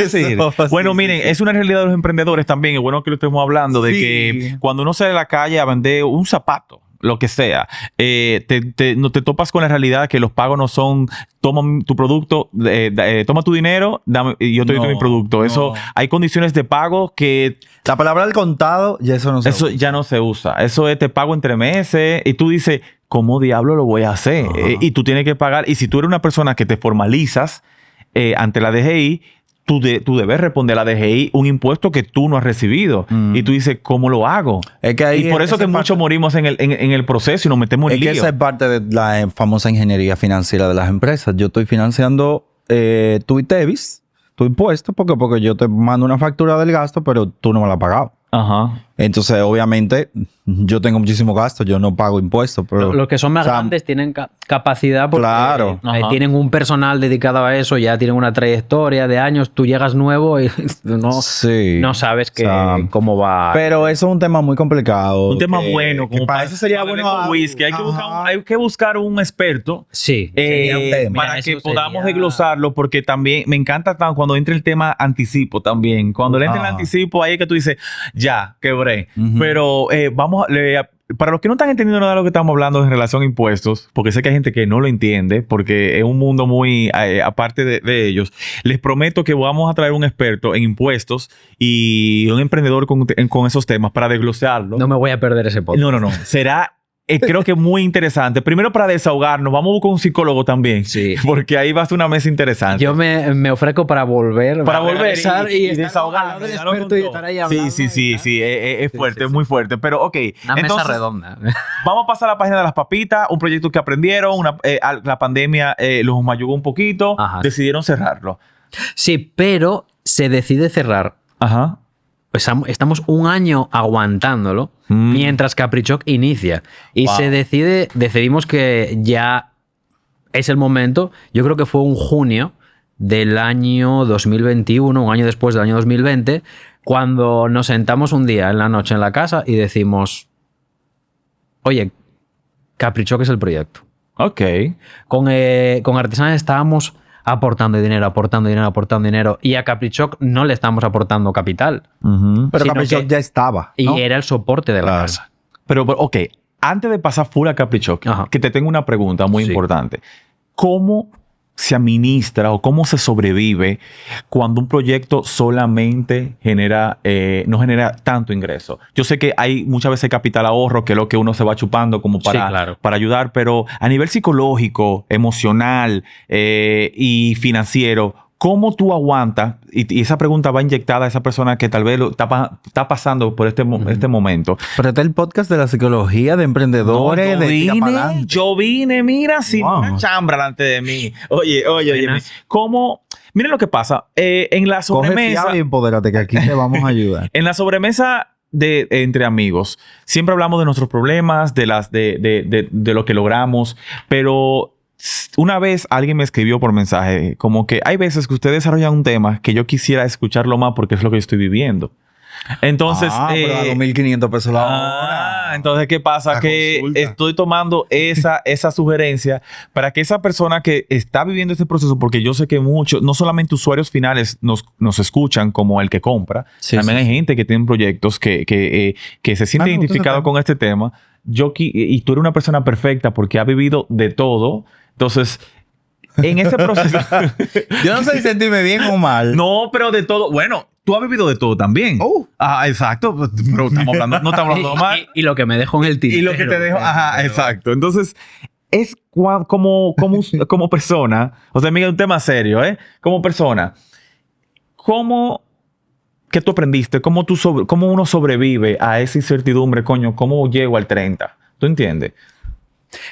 Sí. Bueno, miren, es una realidad de los emprendedores también. Es bueno que lo estemos hablando de que cuando uno sale a la calle a vender un zapato, lo que sea, no te topas con la realidad que los pagos no son toma tu producto, toma tu dinero y yo te doy mi producto. Eso, hay condiciones de pago que... La palabra del contado, ya eso no se usa. Ya no se usa. Eso es te pago entre meses y tú dices, ¿cómo diablo lo voy a hacer? Y tú tienes que pagar. Y si tú eres una persona que te formalizas ante la DGI, tú debes responder a la DGI un impuesto que tú no has recibido. Y tú dices, ¿cómo lo hago? Es que ahí y por eso que muchos morimos en el proceso y nos metemos en lío. Es que esa es parte de la famosa ingeniería financiera de las empresas. Yo estoy financiando tu ITEVIS, tu impuesto, porque yo te mando una factura del gasto, pero tú no me la has pagado. Ajá. Entonces, obviamente, yo tengo muchísimos gastos, yo no pago impuestos. Pero, los que son más grandes tienen capacidad porque tienen un personal dedicado a eso, ya tienen una trayectoria de años. Tú llegas nuevo y no sabes cómo va. Pero eso es un tema muy complicado. Un tema bueno. Como para eso sería bueno whisky. Hay que buscar un experto. Sí. Para que podamos desglosarlo, porque también me encanta cuando entra el tema anticipo también. Cuando le entra el anticipo, ahí es que tú dices, ya, quebré. Pero para los que no están entendiendo nada de lo que estamos hablando en relación a impuestos, porque sé que hay gente que no lo entiende, porque es un mundo muy aparte de ellos, les prometo que vamos a traer un experto en impuestos y un emprendedor con esos temas para desglosarlo. No me voy a perder ese podcast. No. Será... creo que es muy interesante. Primero, para desahogarnos, vamos a buscar un psicólogo también. Sí. Porque ahí va a ser una mesa interesante. Yo me ofrezco para volver. Para volver y desahogarnos. Sí. Es fuerte, es muy fuerte. Pero, ok. Una mesa redonda. Vamos a pasar a la página de las papitas. Un proyecto que aprendieron. La pandemia los mayugó un poquito. Ajá. Decidieron cerrarlo. Sí, pero se decide cerrar. Ajá. Pues estamos un año aguantándolo mientras Caprichoc inicia. Y decidimos que ya es el momento. Yo creo que fue un junio del año 2021, un año después del año 2020, cuando nos sentamos un día en la noche en la casa y decimos, oye, Caprichoc es el proyecto. Ok. Con Artesanas estábamos aportando dinero. Y a Caprichoc no le estamos aportando capital. Pero Caprichoc ya estaba, ¿no? Y era el soporte de la casa. Pero, ok, antes de pasar full a Caprichoc, que te tengo una pregunta muy importante. ¿Cómo se administra o cómo se sobrevive cuando un proyecto solamente no genera tanto ingreso? Yo sé que hay muchas veces capital ahorro, que es lo que uno se va chupando como para ayudar, pero a nivel psicológico, emocional y financiero, ¿cómo tú aguantas? Y esa pregunta va inyectada a esa persona que tal vez está pasando por este momento. Pero este es el podcast de la psicología de emprendedores. Yo vine, mira, sin una chambra delante de mí. Oye. ¿Cómo? Miren lo que pasa. En la sobremesa... Coge y empodérate, que aquí te vamos a ayudar. En la sobremesa entre amigos, siempre hablamos de nuestros problemas, de lo que logramos, pero... Una vez alguien me escribió por mensaje como que hay veces que usted desarrolla un tema que yo quisiera escucharlo más porque es lo que yo estoy viviendo. Entonces... pero a 2.500 pesos la hora. Entonces, ¿qué pasa? Que estoy tomando esa sugerencia para que esa persona que está viviendo este proceso, porque yo sé que muchos, no solamente usuarios finales nos escuchan como el que compra, también hay gente que tiene proyectos que se siente identificado con este tema. Y tú eres una persona perfecta porque ha vivido de todo. Entonces, en ese proceso... Yo no sé si sentirme bien o mal. No, pero de todo... Bueno, tú has vivido de todo también. Exacto. Pero no estamos hablando mal. Y lo que me dejo en el tintero. Y lo que te dejo... exacto. Entonces, es como persona... O sea, Miguel, un tema serio, ¿eh? Como persona. ¿Qué tú aprendiste? ¿Cómo uno sobrevive a esa incertidumbre? Coño, ¿cómo llego al 30? ¿Tú entiendes?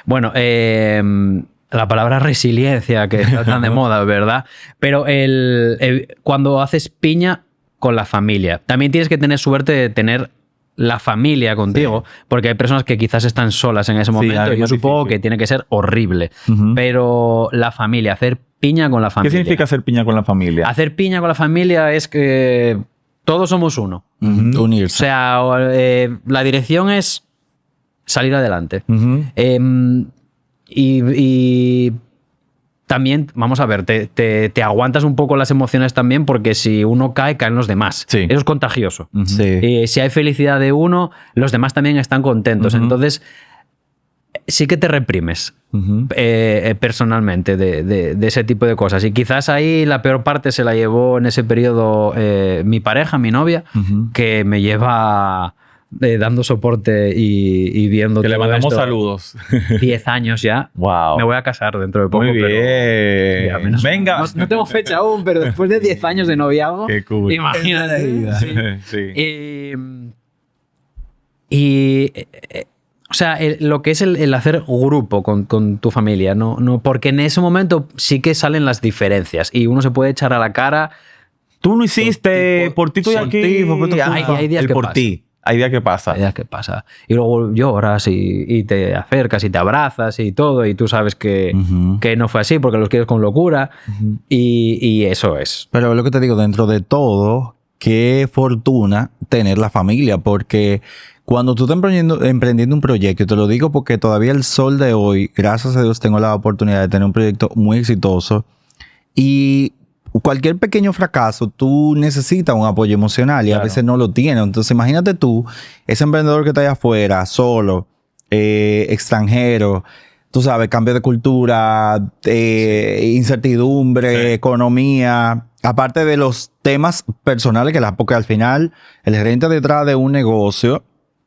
Bueno, la palabra resiliencia, que está tan de moda, ¿verdad? Pero cuando haces piña con la familia, también tienes que tener suerte de tener la familia contigo, porque hay personas que quizás están solas en ese momento. Yo supongo que tiene que ser horrible. Pero la familia, hacer piña con la familia. ¿Qué significa hacer piña con la familia? Hacer piña con la familia es que todos somos uno. Unirse. O sea, la dirección es salir adelante. Y también, vamos a ver, te aguantas un poco las emociones también, porque si uno cae, caen los demás. Sí. Eso es contagioso. Sí. Si hay felicidad de uno, los demás también están contentos. Entonces, sí que te reprimes personalmente de ese tipo de cosas. Y quizás ahí la peor parte se la llevó en ese periodo mi pareja, mi novia, que me lleva... dando soporte y viendo que todo le mandamos esto. Saludos. 10 años ya. Wow. Me voy a casar dentro de poco. Muy bien. Pero ya, venga. No tengo fecha aún, pero después de 10 años de noviazgo. Qué cool. Imagínate. Sí. O sea, lo que es el hacer grupo con tu familia, no, porque en ese momento sí que salen las diferencias y uno se puede echar a la cara. Tú no hiciste, por ti estoy aquí. Hay días el que por pasa. ti. hay días que pasa. Hay días que pasa. Y luego lloras y te acercas y te abrazas y todo, y tú sabes que no fue así porque los quieres con locura. Y eso es. Pero lo que te digo, dentro de todo, qué fortuna tener la familia, porque cuando tú estás emprendiendo un proyecto, y te lo digo porque todavía el sol de hoy, gracias a Dios, tengo la oportunidad de tener un proyecto muy exitoso, y cualquier pequeño fracaso, tú necesitas un apoyo emocional y a veces no lo tienes. Entonces, imagínate tú, ese emprendedor que está allá afuera, solo, extranjero, tú sabes, cambio de cultura, incertidumbre, economía, aparte de los temas personales, porque al final el gerente detrás de un negocio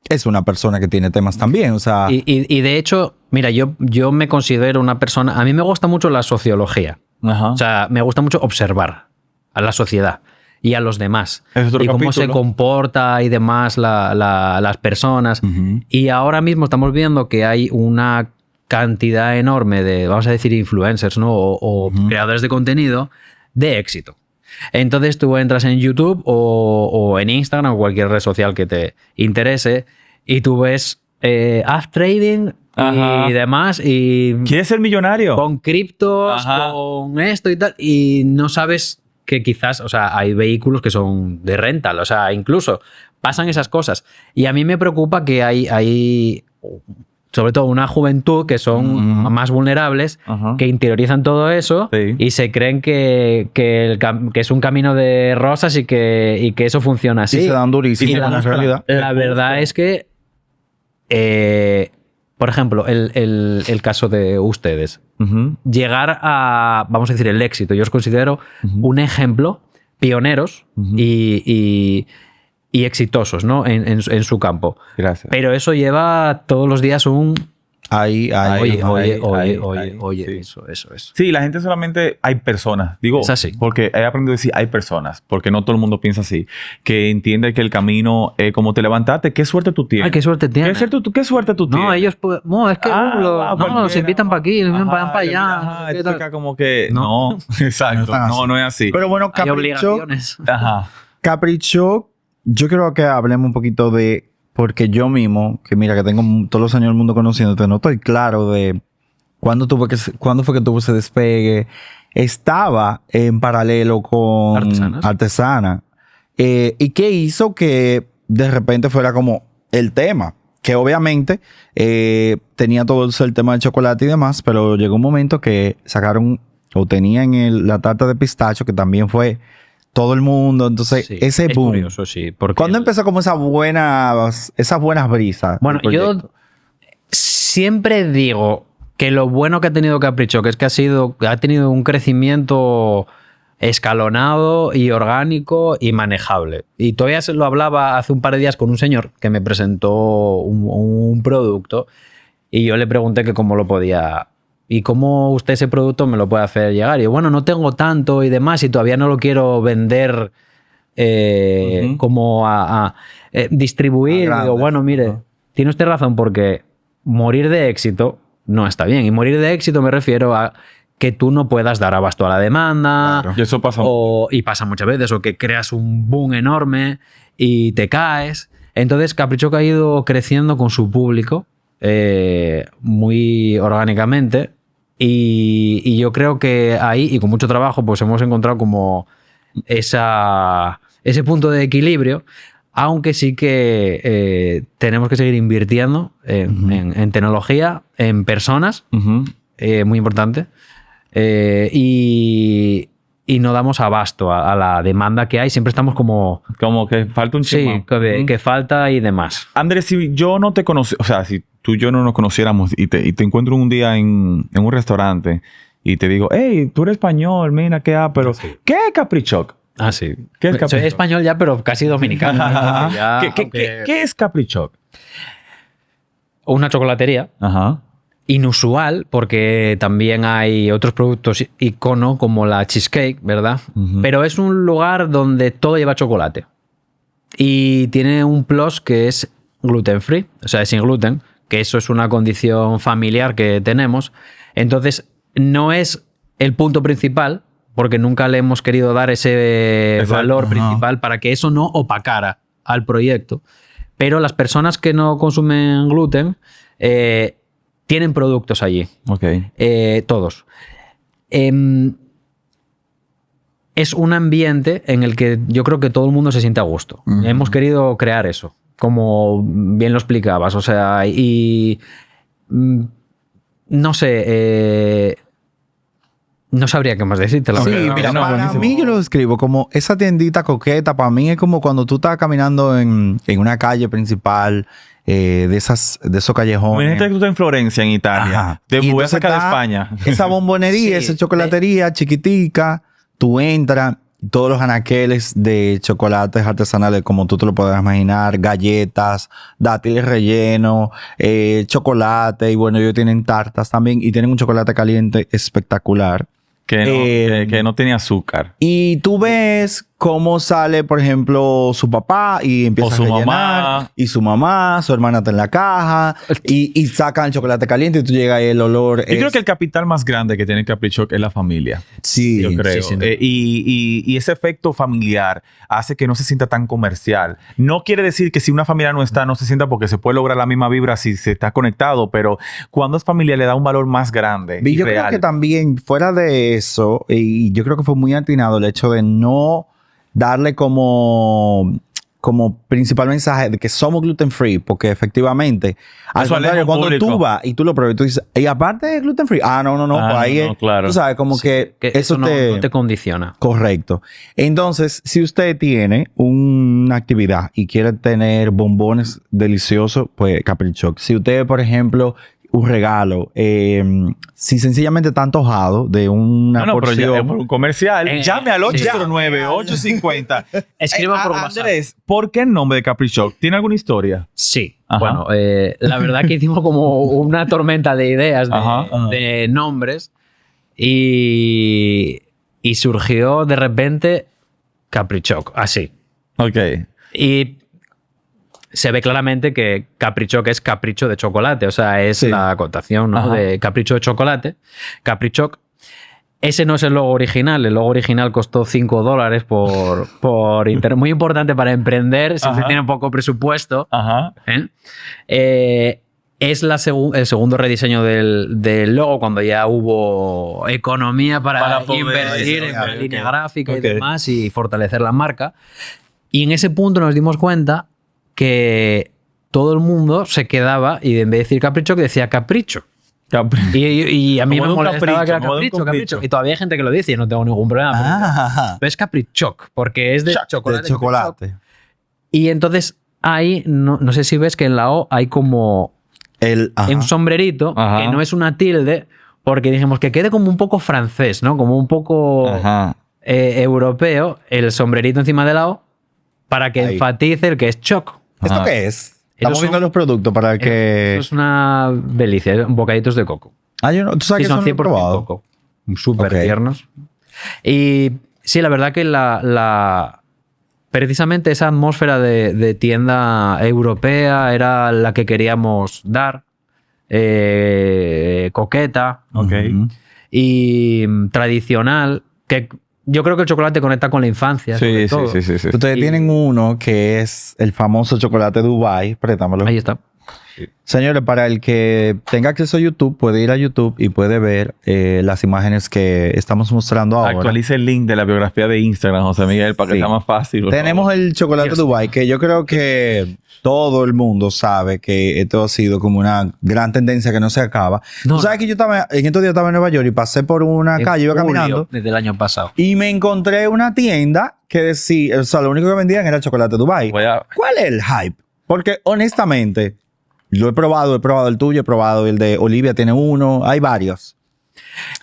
es una persona que tiene temas también. O sea, y de hecho, mira, yo me considero una persona, a mí me gusta mucho la sociología. Ajá. O sea, me gusta mucho observar a la sociedad y a los demás. Es otro y cómo capítulo. se comporta y demás las personas. Y ahora mismo estamos viendo que hay una cantidad enorme de, vamos a decir, influencers, ¿no? O creadores de contenido de éxito. Entonces tú entras en YouTube o en Instagram o cualquier red social que te interese y tú ves app trading y demás, y ¿Quieres ser millonario? con criptos, con esto y tal, y no sabes que quizás, o sea, hay vehículos que son de rental, o sea, incluso pasan esas cosas. Y a mí me preocupa que hay sobre todo una juventud que son más vulnerables, que interiorizan todo eso y se creen que es un camino de rosas y que eso funciona así. y se dan durísimo Y en la realidad. La verdad es que por ejemplo, el caso de ustedes. Llegar a, vamos a decir, el éxito. Yo os considero un ejemplo, pioneros y exitosos, ¿no? En su campo. Gracias. Pero eso lleva todos los días un... Oye, Oye, sí. eso es. Sí, la gente solamente hay personas. Digo, Es así. porque he aprendido a decir hay personas, porque no todo el mundo piensa así. Que entiende que el camino es como te levantaste. ¿Qué suerte tú tienes? Ay, qué suerte tienes. ¿Qué suerte tú tienes? No, ellos... No, es que los invitan para aquí, los invitan para allá. Ajá, esto acá como que... No, exacto. No es así. Pero bueno, Hay Capricho, obligaciones. Ajá. Capricho, yo creo que hablemos un poquito de... Porque yo mismo, que mira, que tengo todos los años del mundo conociéndote, no estoy claro de cuándo fue que tuvo ese despegue. Estaba en paralelo con Artesana. ¿Y qué hizo que de repente fuera como el tema? Que obviamente tenía todo el tema del chocolate y demás, pero llegó un momento que sacaron o tenían la tarta de pistacho, que también fue todo el mundo. Entonces, Sí, ese es boom. curioso, sí. Porque ¿Cuándo empezó como esas buenas brisas? Bueno, del yo proyecto? siempre digo que lo bueno que ha tenido Capricho, que es que ha tenido un crecimiento escalonado y orgánico y manejable. Y todavía se lo hablaba hace un par de días con un señor que me presentó un producto y yo le pregunté que cómo lo podía... ¿Y cómo usted ese producto me lo puede hacer llegar? Y yo, bueno, no tengo tanto y demás y todavía no lo quiero vender como a distribuir. A Digo, grandes. bueno, mire, tiene usted razón porque morir de éxito no está bien. Y morir de éxito me refiero a que tú no puedas dar abasto a la demanda. Claro. Y eso pasa. Y pasa muchas veces, o que creas un boom enorme y te caes. Entonces Capricho ha ido creciendo con su público muy orgánicamente y yo creo que ahí, y con mucho trabajo, pues hemos encontrado como ese punto de equilibrio, aunque sí que tenemos que seguir invirtiendo en tecnología, en personas, muy importante, y no damos abasto a la demanda que hay. Siempre estamos como que falta un sí, chisme. que falta y demás. Andrés, si yo no te conocí, o sea, si tú y yo no nos conociéramos y te encuentro un día en un restaurante y te digo, hey, tú eres español, mira, pero ¿qué es Caprichoc? Ah, sí. ¿Qué es Soy Caprichoc? español ya, pero casi dominicano. Ya, ¿Qué es Caprichoc? Una chocolatería Ajá. inusual, porque también hay otros productos icono como la cheesecake, ¿verdad? Pero es un lugar donde todo lleva chocolate. Y tiene un plus que es gluten free, o sea, es sin gluten, que eso es una condición familiar que tenemos. Entonces, no es el punto principal, porque nunca le hemos querido dar ese valor principal para que eso no opacara al proyecto. Pero las personas que no consumen gluten tienen productos allí. Ok. Todos. Es un ambiente en el que yo creo que todo el mundo se siente a gusto. Hemos querido crear eso, como bien lo explicabas. O sea, y no sé, no sabría qué más decirte. Sí, no, mira, no, para buenísimo. mí yo lo describo como esa tiendita coqueta. Para mí es como cuando tú estás caminando en una calle principal de esos callejones. Imagínate que tú estás en Florencia, en Italia. Ajá. Te Y voy a entonces sacar de está España. Esa bombonería, Sí, esa chocolatería chiquitica, tú entras, todos los anaqueles de chocolates artesanales, como tú te lo puedas imaginar, galletas, dátiles rellenos, chocolate, y bueno, ellos tienen tartas también, y tienen un chocolate caliente espectacular. Que no tenía azúcar. Y tú ves cómo sale, por ejemplo, su papá y empieza O su a rellenar. mamá. Y su mamá, su hermana está en la caja y sacan el chocolate caliente y tú llegas y el olor. Yo creo que el capital más grande que tiene Caprichoc es la familia. Sí, Yo creo. sí. Y ese efecto familiar hace que no se sienta tan comercial. No quiere decir que si una familia no está, no se sienta, porque se puede lograr la misma vibra si se está conectado, pero cuando es familia le da un valor más grande Y y yo real. creo que también, fuera de eso, y yo creo que fue muy atinado el hecho de no darle como principal mensaje de que somos gluten free, porque efectivamente, al Eso aleja contrario, al cuando público. tú vas y tú lo pruebas y tú dices, y aparte de gluten free, no, Ah, pues ahí no, es, claro. tú sabes, como que eso no te condiciona. Correcto. Entonces, si usted tiene una actividad y quiere tener bombones deliciosos, pues Caprichoc. Si usted, por ejemplo, un regalo, si sencillamente está antojado de una No, pero ya porción. es por un comercial. Llame al sí. 809-850. Escriba por WhatsApp. Andrés, ¿por qué el nombre de Caprichoc? ¿Tiene alguna historia? Sí. Ajá. Bueno, la verdad que hicimos como una tormenta de ideas, Ajá. de nombres, y surgió de repente Caprichoc, así. Ok. Y se ve claramente que Caprichoc es capricho de chocolate, o sea, es Sí. la acotación, ¿no? Ajá. De capricho de chocolate. Caprichoc. Ese no es el logo original. El logo original costó $5 por internet. Muy importante para emprender si usted Ajá. tiene poco presupuesto. Ajá. Es el segundo rediseño del logo, cuando ya hubo economía para poder invertir en la diseñar, línea ok. gráfica Ok. y demás y fortalecer la marca. Y en ese punto nos dimos cuenta que todo el mundo se quedaba y en vez de decir Capricho, que decía Capricho. Y a mí Como me de un molestaba capricho, que era como de un Capricho, capricho. Capricho. Y todavía hay gente que lo dice y no tengo ningún problema. Pero es Caprichoc, porque es de chocolate. de chocolate. Y entonces ahí, no sé si ves que en la O hay como un sombrerito, Ajá. que no es una tilde, porque dijimos que quede como un poco francés, ¿no? Como un poco Ajá. europeo, el sombrerito encima de la O, para que Ahí. enfatice el que es choc. ¿Esto Ajá. qué es? Estamos son- viendo los productos para que... Eso es una delicia, bocaditos de coco. yo no, tú sabes Sí, que son eso no lo he 100% probado. coco. Súper Ok. tiernos. Y sí, la verdad que precisamente esa atmósfera de tienda europea era la que queríamos dar. Coqueta. Ok. Ujú. Y tradicional. Que yo creo que el chocolate conecta con la infancia. sobre todo. Sí. Ustedes tienen uno que es el famoso chocolate Dubai. Préstamelo. Ahí está. Señores, para el que tenga acceso a YouTube, puede ir a YouTube y puede ver las imágenes que estamos mostrando ahora. Actualice el link de la biografía de Instagram, José Miguel, para que Sí. sea más fácil. por Tenemos favor. el chocolate Dios. Dubai, que yo creo que todo el mundo sabe que esto ha sido como una gran tendencia que no se acaba. No, Tú sabes que yo estaba, en estos días estaba en Nueva York y pasé por una En calle, iba julio caminando Desde el año pasado. y me encontré una tienda que decía, o sea, lo único que vendían era chocolate Dubai. Voy a- ¿Cuál es el hype? Porque honestamente, yo he probado el tuyo, he probado el de Olivia, tiene uno, hay varios.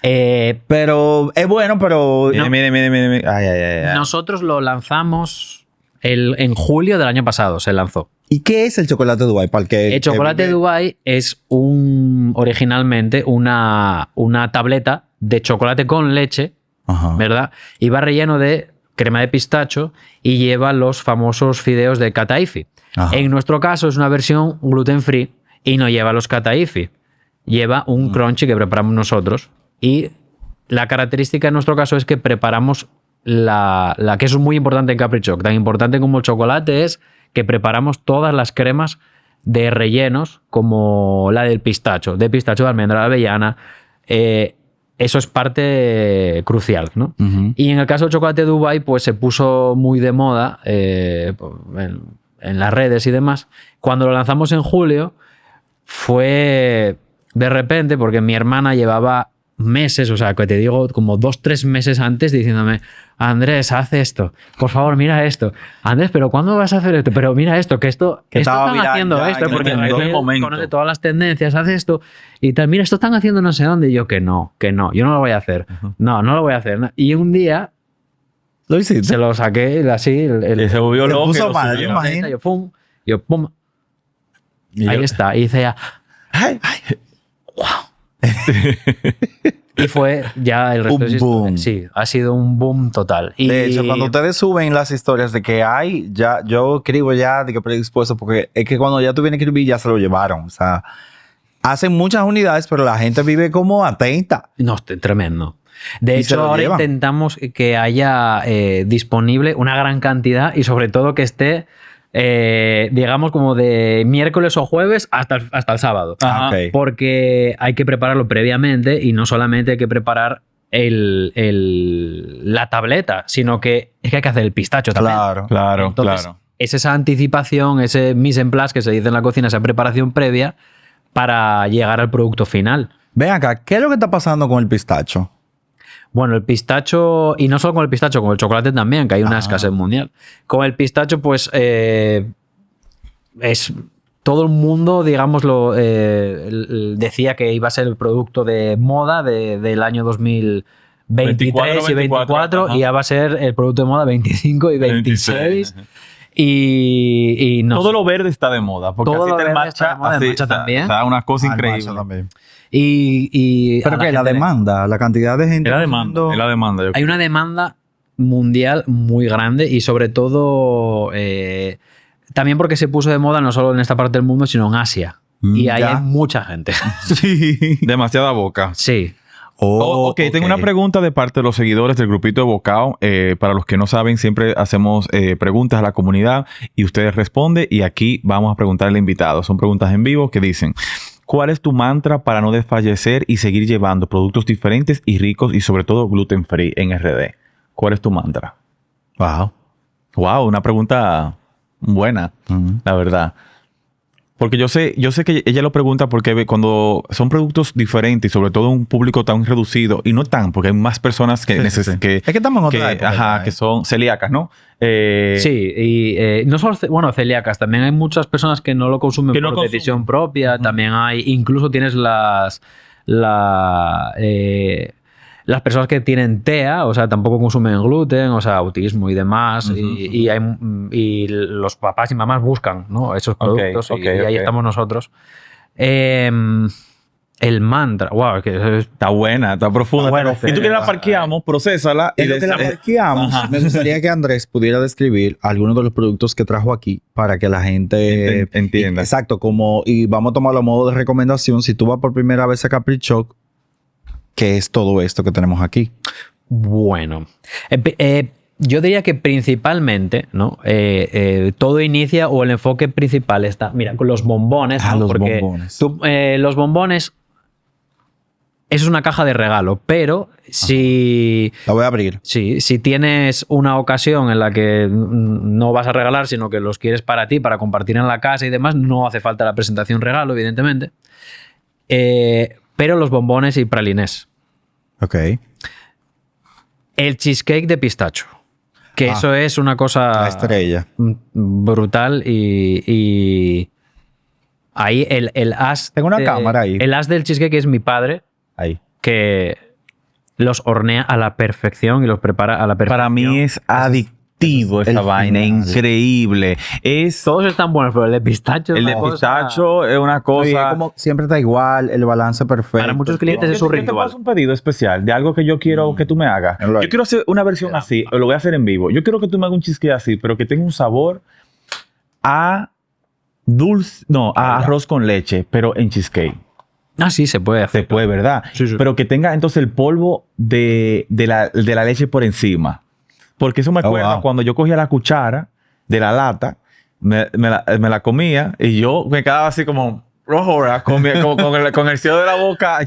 Pero es bueno, pero Mire. Ay. Nosotros lo lanzamos en julio del año pasado, se lanzó. ¿y qué es el chocolate Dubai? Para el que El chocolate vive- Dubai es originalmente una tableta de chocolate con leche, Ajá. ¿verdad? Y va relleno de crema de pistacho y lleva los famosos fideos de kataifi. Ajá. En nuestro caso es una versión gluten free y no lleva los kataifi. Lleva un crunchy que preparamos nosotros. Y la característica en nuestro caso es que preparamos la que es muy importante en Caprichoc. Tan importante como el chocolate es que preparamos todas las cremas de rellenos, como la del pistacho, de almendra, de avellana. Eso es parte crucial, ¿no? Y en el caso del chocolate de Dubái, pues se puso muy de moda en las redes y demás. Cuando lo lanzamos en julio, fue de repente, porque mi hermana llevaba meses, o sea, que te digo, como 2-3 meses antes diciéndome: Andrés, haz esto, por favor, mira esto. Andrés, ¿pero cuándo vas a hacer esto? Pero mira esto, que están haciendo esto, porque Raquel conoce todas las tendencias, haz esto y tal. Mira, esto están haciendo no sé dónde. Y yo, que no, yo no lo voy a hacer. No lo voy a hacer. Y un día ¿Lo hiciste? se lo saqué así. Y se volvió loco. Puso mal, yo imagino. Yo, pum. Ahí está. Y dice ya, Ay. y fue ya el resto Un de historia. boom. Sí, ha sido un boom total. Y De hecho, cuando ustedes suben las historias de que hay, ya yo escribo ya de que predispuesto, porque es que cuando ya tú vienes a escribir ya se lo llevaron. O sea, hacen muchas unidades, pero la gente vive como atenta. no, tremendo. De Y se hecho, lo ahora llevan. intentamos que haya disponible una gran cantidad y sobre todo que esté, digamos, como de miércoles o jueves hasta el sábado. Ajá. Ok. Porque hay que prepararlo previamente y no solamente hay que preparar la tableta, sino que es que hay que hacer el pistacho también. Claro. Entonces, es esa anticipación, ese mise en place que se dice en la cocina, esa preparación previa para llegar al producto final. Ven acá, ¿qué es lo que está pasando con el pistacho? Bueno, el pistacho, y no solo con el pistacho, con el chocolate también, que hay una escasez mundial. Con el pistacho, pues, es todo el mundo, digámoslo, decía que iba a ser el producto de moda del año 2023 y 24, y ya va a ser el producto de moda 25 y 26. Y no Todo sé. lo verde está de moda. Porque Todo así lo te verde está de moda, el matcha también. Está una cosa Ah, el increíble. matcha también. Y Pero a que la gente demanda, la cantidad de gente. Es la demanda. Es la demanda. Yo hay creo. una demanda mundial muy grande y sobre todo también porque se puso de moda no solo en esta parte del mundo, sino en Asia. Y ahí ya. hay mucha gente. Demasiada boca. Sí. Ok, tengo una pregunta de parte de los seguidores del grupito de Bocao. Para los que no saben, siempre hacemos preguntas a la comunidad y ustedes responden y aquí vamos a preguntarle al invitado. Son preguntas en vivo que dicen: ¿cuál es tu mantra para no desfallecer y seguir llevando productos diferentes y ricos y sobre todo gluten free en RD? ¿Cuál es tu mantra? Wow. Wow, una pregunta buena, la verdad. Porque yo sé que ella lo pregunta porque cuando son productos diferentes y sobre todo un público tan reducido, y no tan, porque hay más personas que necesitan. Es que estamos en otra época, Ajá, ¿eh? que son celíacas, ¿no? Sí, y no solo, bueno, celíacas, también hay muchas personas que no lo consumen Que no por consumen. decisión propia, también hay, incluso tienes las personas que tienen TEA, o sea, tampoco consumen gluten, o sea, autismo y demás, y los papás y mamás buscan, ¿no?, esos productos, y ahí estamos nosotros. El mantra, wow, que Está buena, está profunda. Está buena, Si tú quieres la parqueamos, procésala y En lo que la parqueamos, me gustaría que Andrés pudiera describir algunos de los productos que trajo aquí para que la gente Entienda. Exacto, y vamos a tomarlo a modo de recomendación. Si tú vas por primera vez a Caprichoc, ¿qué es todo esto que tenemos aquí? bueno. Yo diría que principalmente, ¿no? Todo inicia, o el enfoque principal está, mira, con los bombones, ¿no? Los Porque bombones. los bombones, eso es una caja de regalo, pero si La voy a abrir. si tienes una ocasión en la que no vas a regalar, sino que los quieres para ti, para compartir en la casa y demás, no hace falta la presentación regalo, evidentemente. Pero los bombones y pralinés. Ok. El cheesecake de pistacho. Que eso es una cosa La estrella. brutal y ahí el as. Tengo una cámara ahí. El as del cheesecake es mi padre, Ahí. que los hornea a la perfección y los prepara a la perfección. Para mí es adictivo esa el vaina, final. increíble. Todos están buenos, pero el de pistacho es El de una cosa- pistacho es una Oye, cosa. como siempre está igual, el balance perfecto. Para muchos clientes es Yo un te ritual. paso un pedido especial de algo que yo quiero que tú me hagas. Right. Yo quiero hacer una versión así, o lo voy a hacer en vivo. Yo quiero que tú me hagas un cheesecake así, pero que tenga un sabor a dulce, no, a arroz con leche, pero en cheesecake. Ah, sí, se puede hacer. Se puede, ¿verdad? Sí, sí. Pero que tenga entonces el polvo de la leche por encima. Porque eso me acuerda wow. cuando yo cogía la cuchara de la lata me la comía y yo me quedaba así como rojo, ¿verdad? Con el cielo de la boca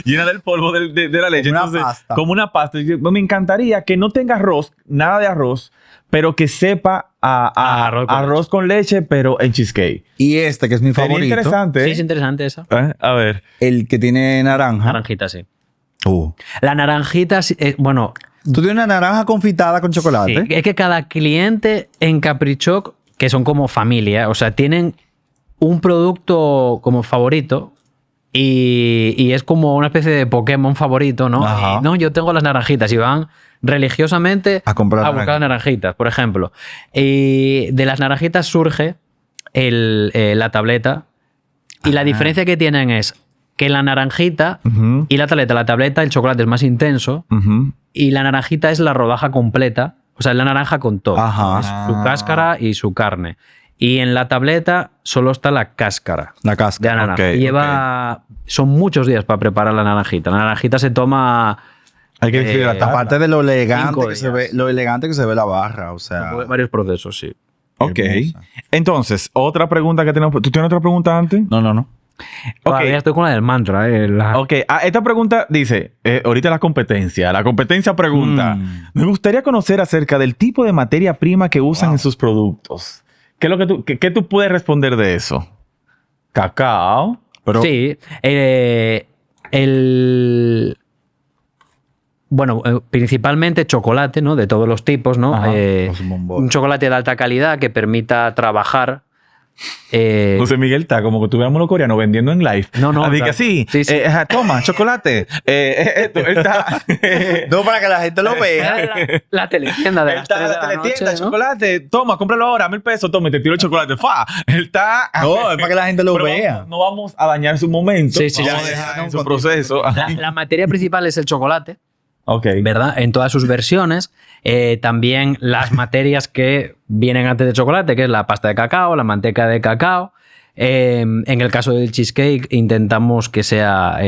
llena del polvo de la leche. Como una Entonces, pasta. como una pasta. Me encantaría que no tenga arroz, nada de arroz, pero que sepa a arroz con leche, pero en cheesecake. Y este, que es mi Sería favorito. interesante. Sí, es interesante esa. A ver. El que tiene naranja. Naranjita, sí. Uh. La naranjita, bueno, Tú tienes una naranja confitada con chocolate. sí, es que cada cliente en Caprichoc, que son como familia, o sea, tienen un producto como favorito y es como una especie de Pokémon favorito, ¿no? Ajá. No, yo tengo las naranjitas y van religiosamente A comprar buscar naranjitas, por ejemplo. Y de las naranjitas surge la tableta y la diferencia que tienen es que la naranjita Ujú, y la tableta, el chocolate es más intenso ujú. y la naranjita es la rodaja completa, o sea, es la naranja con todo. Ajá. Es su cáscara y su carne. Y en la tableta solo está la cáscara La de cáscara. la naranja. Ok, Son muchos días para preparar la naranjita. La naranjita se toma Hay que deshidratarla. Aparte de lo elegante 5 que se ve, días. lo elegante que se ve la barra, o sea. varios procesos, sí. Ok. hermosa. Entonces, otra pregunta que tenemos. ¿Tú tienes otra pregunta antes? No. Todavía estoy con la del mantra. Ok, esta pregunta dice, ahorita la competencia pregunta, me gustaría conocer acerca del tipo de materia prima que usan en sus productos. ¿Qué es lo que qué tú puedes responder de eso? Cacao. Pero Sí. Bueno, principalmente chocolate, ¿no? De todos los tipos, ¿no? Ajá, los bombones. Un chocolate de alta calidad que permita trabajar. José Miguel está como que tuviéramos los coreanos vendiendo en live. No, Así claro. que sí, Sí, sí. toma, chocolate. Él está... no, para que la gente lo vea. La teletienda de Él las está 3 en de la la teletienda, noche, ¿no? chocolate, toma, cómpralo ahora, $1,000, toma, y te tiro el chocolate. ¡Fa! Él está... No, es para que la gente lo Pero vea. no vamos a dañar su momento. Sí, sí, Vamos sí. a dejar Ya, en su ya, proceso. La materia principal es el chocolate, Ok. ¿verdad? En todas sus versiones. También las materias que vienen antes de chocolate, que es la pasta de cacao, la manteca de cacao. En el caso del cheesecake intentamos que sea...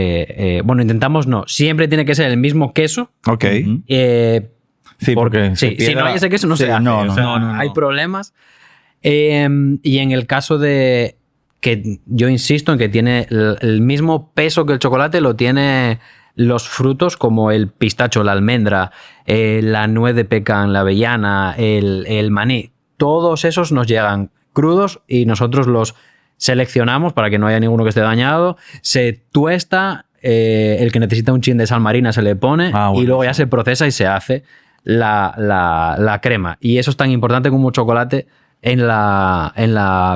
bueno, intentamos no. Siempre tiene que ser el mismo queso. Ok. Ujú. Sí, porque se si pierde no hay la- ese queso no Sí, se hace. no, o no, sea, no. hay problemas. Y en el caso de que yo insisto en que tiene el mismo peso que el chocolate, lo tiene los frutos como el pistacho, la almendra, la nuez de pecan, la avellana, el maní. Todos esos nos llegan crudos y nosotros los seleccionamos para que no haya ninguno que esté dañado. Se tuesta, el que necesita un chin de sal marina se le pone y luego ya se procesa y se hace la crema. Y eso es tan importante como un chocolate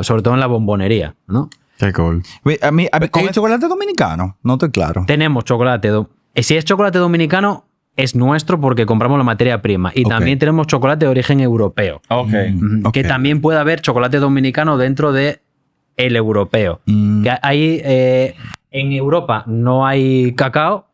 sobre todo en la bombonería, ¿no? Qué cool. A mí, con ¿El chocolate dominicano? No estoy claro. Tenemos chocolate. Si es chocolate dominicano, es nuestro porque compramos la materia prima. Y Ok. también tenemos chocolate de origen europeo. Ok. Ok. Que también puede haber chocolate dominicano dentro de el europeo. Mm. Que ahí en Europa no hay cacao,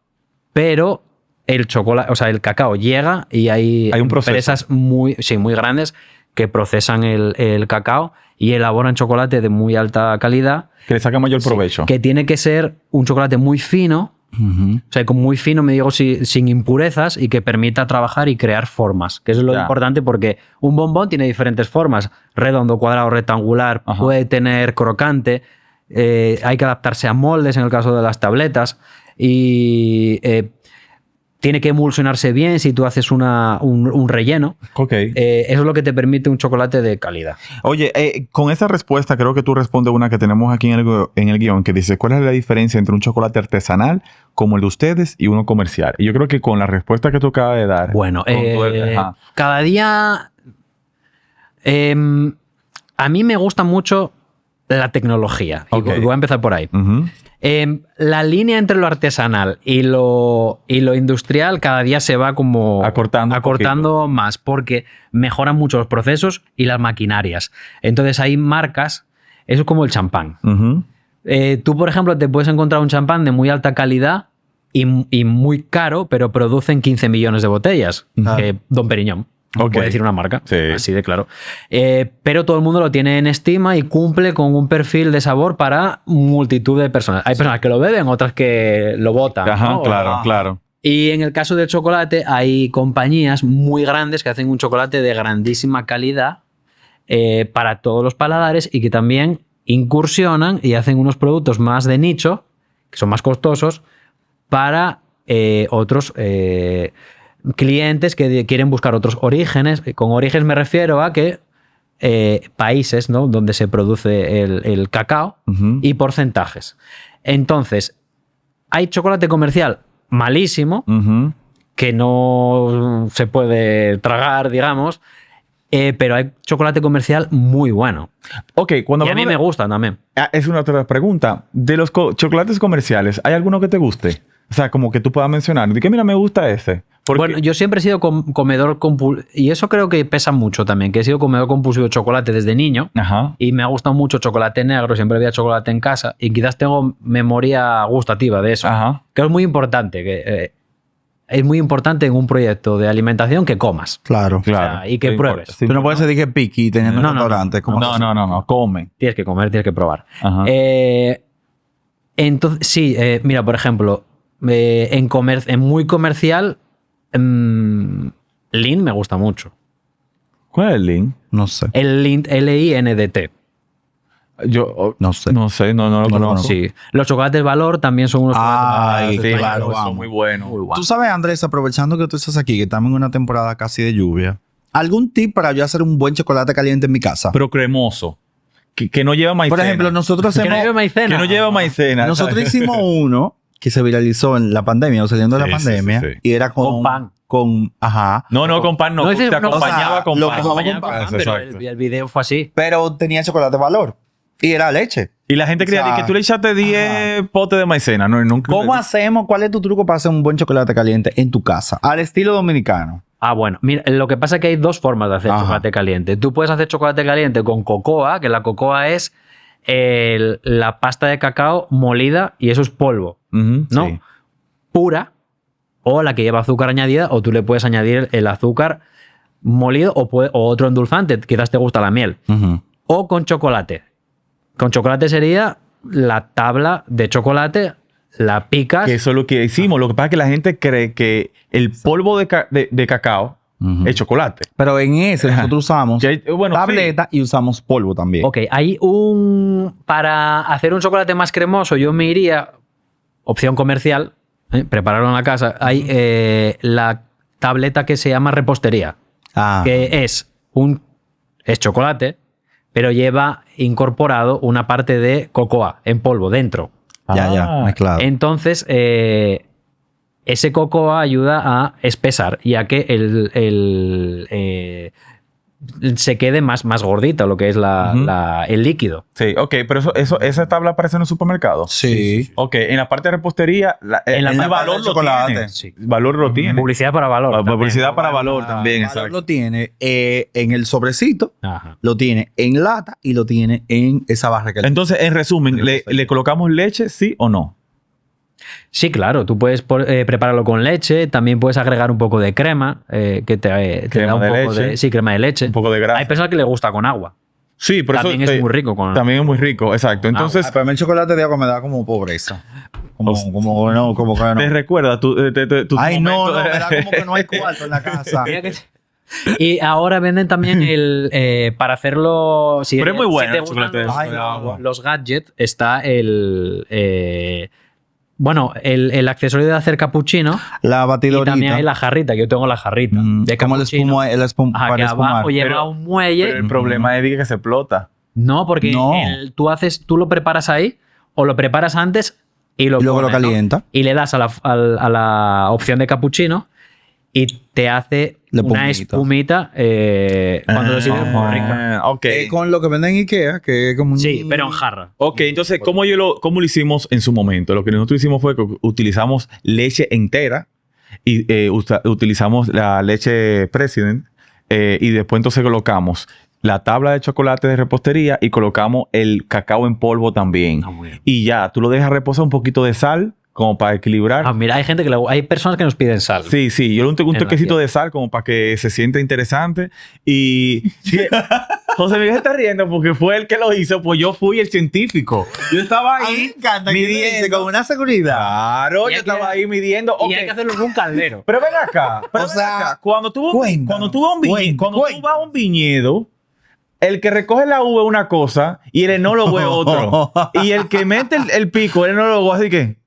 pero el chocolate, o sea, el cacao llega y hay Hay un proceso. empresas muy grandes que procesan el cacao y elaboran chocolate de muy alta calidad. Que le saca mayor provecho. Que tiene que ser un chocolate muy fino. Ujú. O sea, con muy fino me digo sin impurezas y que permita trabajar y crear formas, que eso es lo Ya. importante porque un bombón tiene diferentes formas, redondo, cuadrado, rectangular, Ajá. puede tener crocante, hay que adaptarse a moldes en el caso de las tabletas y tiene que emulsionarse bien si tú haces un relleno. Ok. Eso es lo que te permite un chocolate de calidad. Oye, con esa respuesta creo que tú respondes una que tenemos aquí en el guión que dice, ¿cuál es la diferencia entre un chocolate artesanal como el de ustedes y uno comercial? Y yo creo que con la respuesta que tú acabas de dar... Bueno, con todo ajá. cada día a mí me gusta mucho la tecnología. Y Ok. voy a empezar por ahí. Ujú. La línea entre lo artesanal y lo industrial cada día se va como Acortando un más porque mejoran mucho los procesos y las maquinarias. Entonces hay marcas, eso es como el champán. Ujú. Tú, por ejemplo, te puedes encontrar un champán de muy alta calidad y muy caro, pero producen 15 millones de botellas. Don Periñón. Ok. Puede decir una marca, Sí. así de claro. Pero todo el mundo lo tiene en estima y cumple con un perfil de sabor para multitud de personas. Hay personas que lo beben, otras que lo botan. Ajá, ¿no? claro, claro. Y en el caso del chocolate hay compañías muy grandes que hacen un chocolate de grandísima calidad para todos los paladares y que también incursionan y hacen unos productos más de nicho, que son más costosos, para otros clientes que quieren buscar otros orígenes. Con orígenes me refiero a que países, ¿no?, donde se produce el cacao y porcentajes. Entonces, hay chocolate comercial malísimo, que no se puede tragar, digamos, pero hay chocolate comercial muy bueno. Ok, cuando y a mí me gustan también. Es una otra pregunta. De los chocolates comerciales, ¿hay alguno que te guste? O sea, como que tú puedas mencionar. De que, mira, me gusta ese. Porque... Bueno, yo siempre he sido comedor compulsivo, y eso creo que pesa mucho también, que he sido comedor compulsivo de chocolate desde niño. Ajá. Y me ha gustado mucho chocolate negro, siempre había chocolate en casa y quizás tengo memoria gustativa de eso. Ajá. Que es muy importante, que es muy importante en un proyecto de alimentación que comas. Claro. O sea, y que pruebes. Sí, Tú no puedes decir que piqui teniendo un restaurante. No, come. Tienes que comer, tienes que probar. Ajá. Entonces, sí, mira, por ejemplo, en muy comercial, Lindt me gusta mucho. ¿Cuál es el link? No sé. El Lindt, L-I-N-D-T. Yo No sé. no sé, no lo conozco. Sí. Los chocolates Valor también son unos Ay, chocolates claro, son vamos. muy buenos. muy guapos. Tú sabes, Andrés, aprovechando que tú estás aquí, que estamos en una temporada casi de lluvia, ¿algún tip para yo hacer un buen chocolate caliente en mi casa? Pero cremoso. Que no lleva maicena. Por ejemplo, nosotros Que no hacemos... lleve maicena. Que no lleva maicena. Nosotros hicimos uno que se viralizó en la pandemia, o saliendo de la Sí, sí, pandemia, sí, sí. y era Con pan. Ajá. No, con pan no. No, ese- se no, acompañaba o sea, con lo pan. que- Mañana con pan, Eso, pero exacto. el video fue así. Pero tenía chocolate Valor. Y era leche. Y la gente creía O sea, que tú le echaste 10 potes de maicena. No, nunca. ¿Cómo hacemos? ¿Cuál es tu truco para hacer un buen chocolate caliente en tu casa? Al estilo dominicano. Ah, bueno. Mira, lo que pasa es que hay dos formas de hacer Ajá. chocolate caliente. Tú puedes hacer chocolate caliente con cocoa, que la cocoa es la pasta de cacao molida y eso es polvo, Ujú, ¿no? sí. Pura, o la que lleva azúcar añadida, o tú le puedes añadir el azúcar molido o otro endulzante, quizás te gusta la miel. Ujú. O con chocolate. Con chocolate sería la tabla de chocolate, la picas. Que eso es lo que hicimos. Lo que pasa es que la gente cree que el polvo de cacao Ujú. es chocolate. Pero en ese nosotros usamos Que hay- bueno, tableta y usamos polvo también. Ok, hay para hacer un chocolate más cremoso, yo me iría, opción comercial, prepararlo en la casa, hay la tableta que se llama repostería, Ah. que es chocolate, pero lleva incorporado una parte de cocoa en polvo dentro. Ya, mezclado. Entonces, ese cocoa ayuda a espesar y a que se quede más gordita lo que es el líquido. Sí, ok, pero esa tabla aparece en el supermercado. Sí. Ok, en la parte de repostería, En la el parte valor de lo chocolate. tiene. Sí. Valor lo tiene. Publicidad para valor. también. Publicidad para valor también, Valor exacto. lo tiene en el sobrecito, Ajá. lo tiene en lata y lo tiene en esa barra que Entonces, en resumen, Sí, ¿le colocamos leche, sí o no? Sí, claro, tú puedes prepararlo con leche, también puedes agregar un poco de crema, que te Crema da un de poco leche. de... Sí, crema de leche. Un poco de grasa. Hay personas que les gusta con agua. Sí, pero También eso es muy rico con También es muy rico, exacto. Entonces, Para mí el chocolate de agua me da como pobreza. Como que no. te recuerda tu Ay, no, momento me de- da como que no hay cuarto en la casa. Mira que- Y ahora venden también para hacerlo... Si, Pero es muy bueno si te el gustan chocolate Ay, de no. agua. los gadgets, está el accesorio de hacer cappuccino La y batidorita. también hay la jarrita, que yo tengo la jarrita de como cappuccino. el espuma Ajá, que para espumar. abajo lleva Pero- un muelle. Pero el problema es que se explota. No, porque No. tú lo preparas ahí o lo preparas antes y lo Y luego lo pones, ¿no? calienta. Y le das a la opción de cappuccino y te hace La una espumita cuando lo sirves muy rica. Ok. Con lo que venden en Ikea, que es como un... Sí, pero en jarra. Ok, entonces, ¿cómo lo hicimos en su momento? Lo que nosotros hicimos fue que utilizamos leche entera y utilizamos la leche President y después entonces colocamos la tabla de chocolate de repostería y colocamos el cacao en polvo también. Ah, muy bien. Y ya, tú lo dejas reposar un poquito de sal como para equilibrar. Ah, mira, hay personas que nos piden sal. Sí, yo le unté un En la toquecito piel. de sal como para que se sienta interesante. Y José Miguel está riendo porque fue el que lo hizo, pues yo fui el científico. Yo estaba A mí me ahí encanta que midiendo. dice con una seguridad. Claro, Y yo hay que- estaba ahí midiendo. Y ok. hay que hacerlo en un caldero. Pero ven acá. O sea, Cuando tú vas a un cuéntanos, viñedo, cuéntanos. cuando tú vas a un viñedo, el que recoge la uva es una cosa y el enólogo es otro. Y el que mete el pico, el enólogo, así que...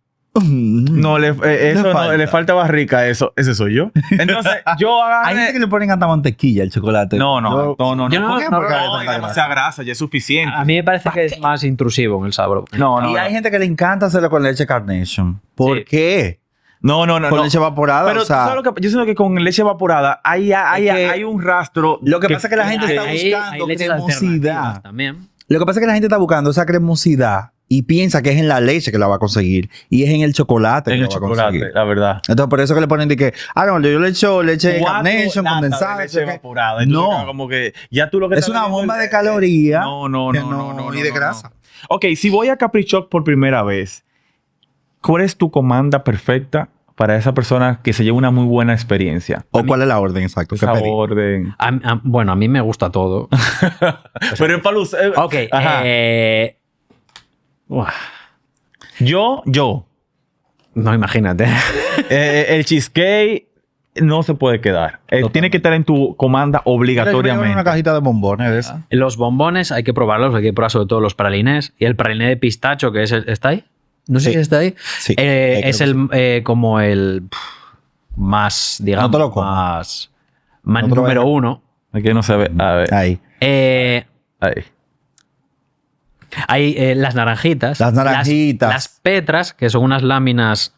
No, le falta barrica eso. Ese soy yo. Entonces, yo agarré... Hay gente que le ponen hasta mantequilla al chocolate. No. ¿Por qué? Porque No, demasiada grasa, ya es suficiente. A mí me parece que es más intrusivo en el sabor. Y hay gente que le encanta hacerlo con leche Carnation. ¿Por qué? No. Con leche evaporada. Pero o sea, ¿tú sabes lo que yo siento que con leche evaporada hay un rastro. lo que pasa es que la gente está buscando cremosidad. También. Lo que pasa es que la gente está buscando esa cremosidad y piensa que es en la leche que la va a conseguir. Y es en el chocolate que la va a conseguir. La verdad. Entonces, por eso que le ponen de que, no, yo le echo leche Carnation condensada. Leche evaporada. No. Como que ya tú lo que Es una bomba de calorías. No. Y de grasa. Ok, si voy a Caprichoc por primera vez, ¿cuál es tu comanda perfecta para esa persona que se lleve una muy buena experiencia? ¿O cuál es la orden exacta? Esa orden. Bueno, a mí me gusta todo. Pero es para luz. Ok. Ajá. Yo. No, imagínate. El cheesecake no se puede quedar. Tiene que estar en tu comanda obligatoriamente. Una cajita de bombones de esa. Los bombones hay que probarlos, hay que probar sobre todo los pralines. Y el praliné de pistacho, que es ¿está ahí? No sé si está ahí. Sí. Es como el más, digamos, No te lo comas. más No te lo número vayas. uno. Aquí no se ve. A ver. Ahí. Ahí. Hay las naranjitas. Las naranjitas. Las petras, que son unas láminas.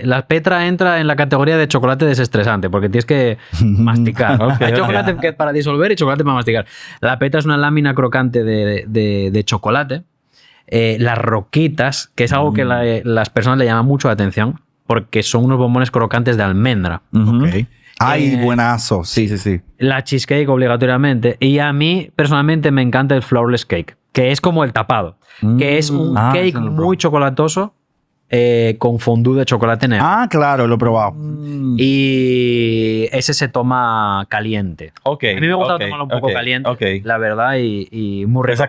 La petra entra en la categoría de chocolate desestresante, porque tienes que masticar. Hay chocolate que es para disolver y chocolate para masticar. La petra es una lámina crocante de chocolate. Las roquitas, que es algo que las personas le llaman mucho la atención, porque son unos bombones crocantes de almendra. Ok. Ay, buenazo. Sí. La cheesecake obligatoriamente. Y a mí, personalmente, me encanta el flourless cake, que es como el tapado, que es un cake muy chocolatoso con fondue de chocolate negro. Claro, lo he probado. Y ese se toma caliente. Ok. A mí me gusta tomarlo un poco caliente, la verdad, y muy rico.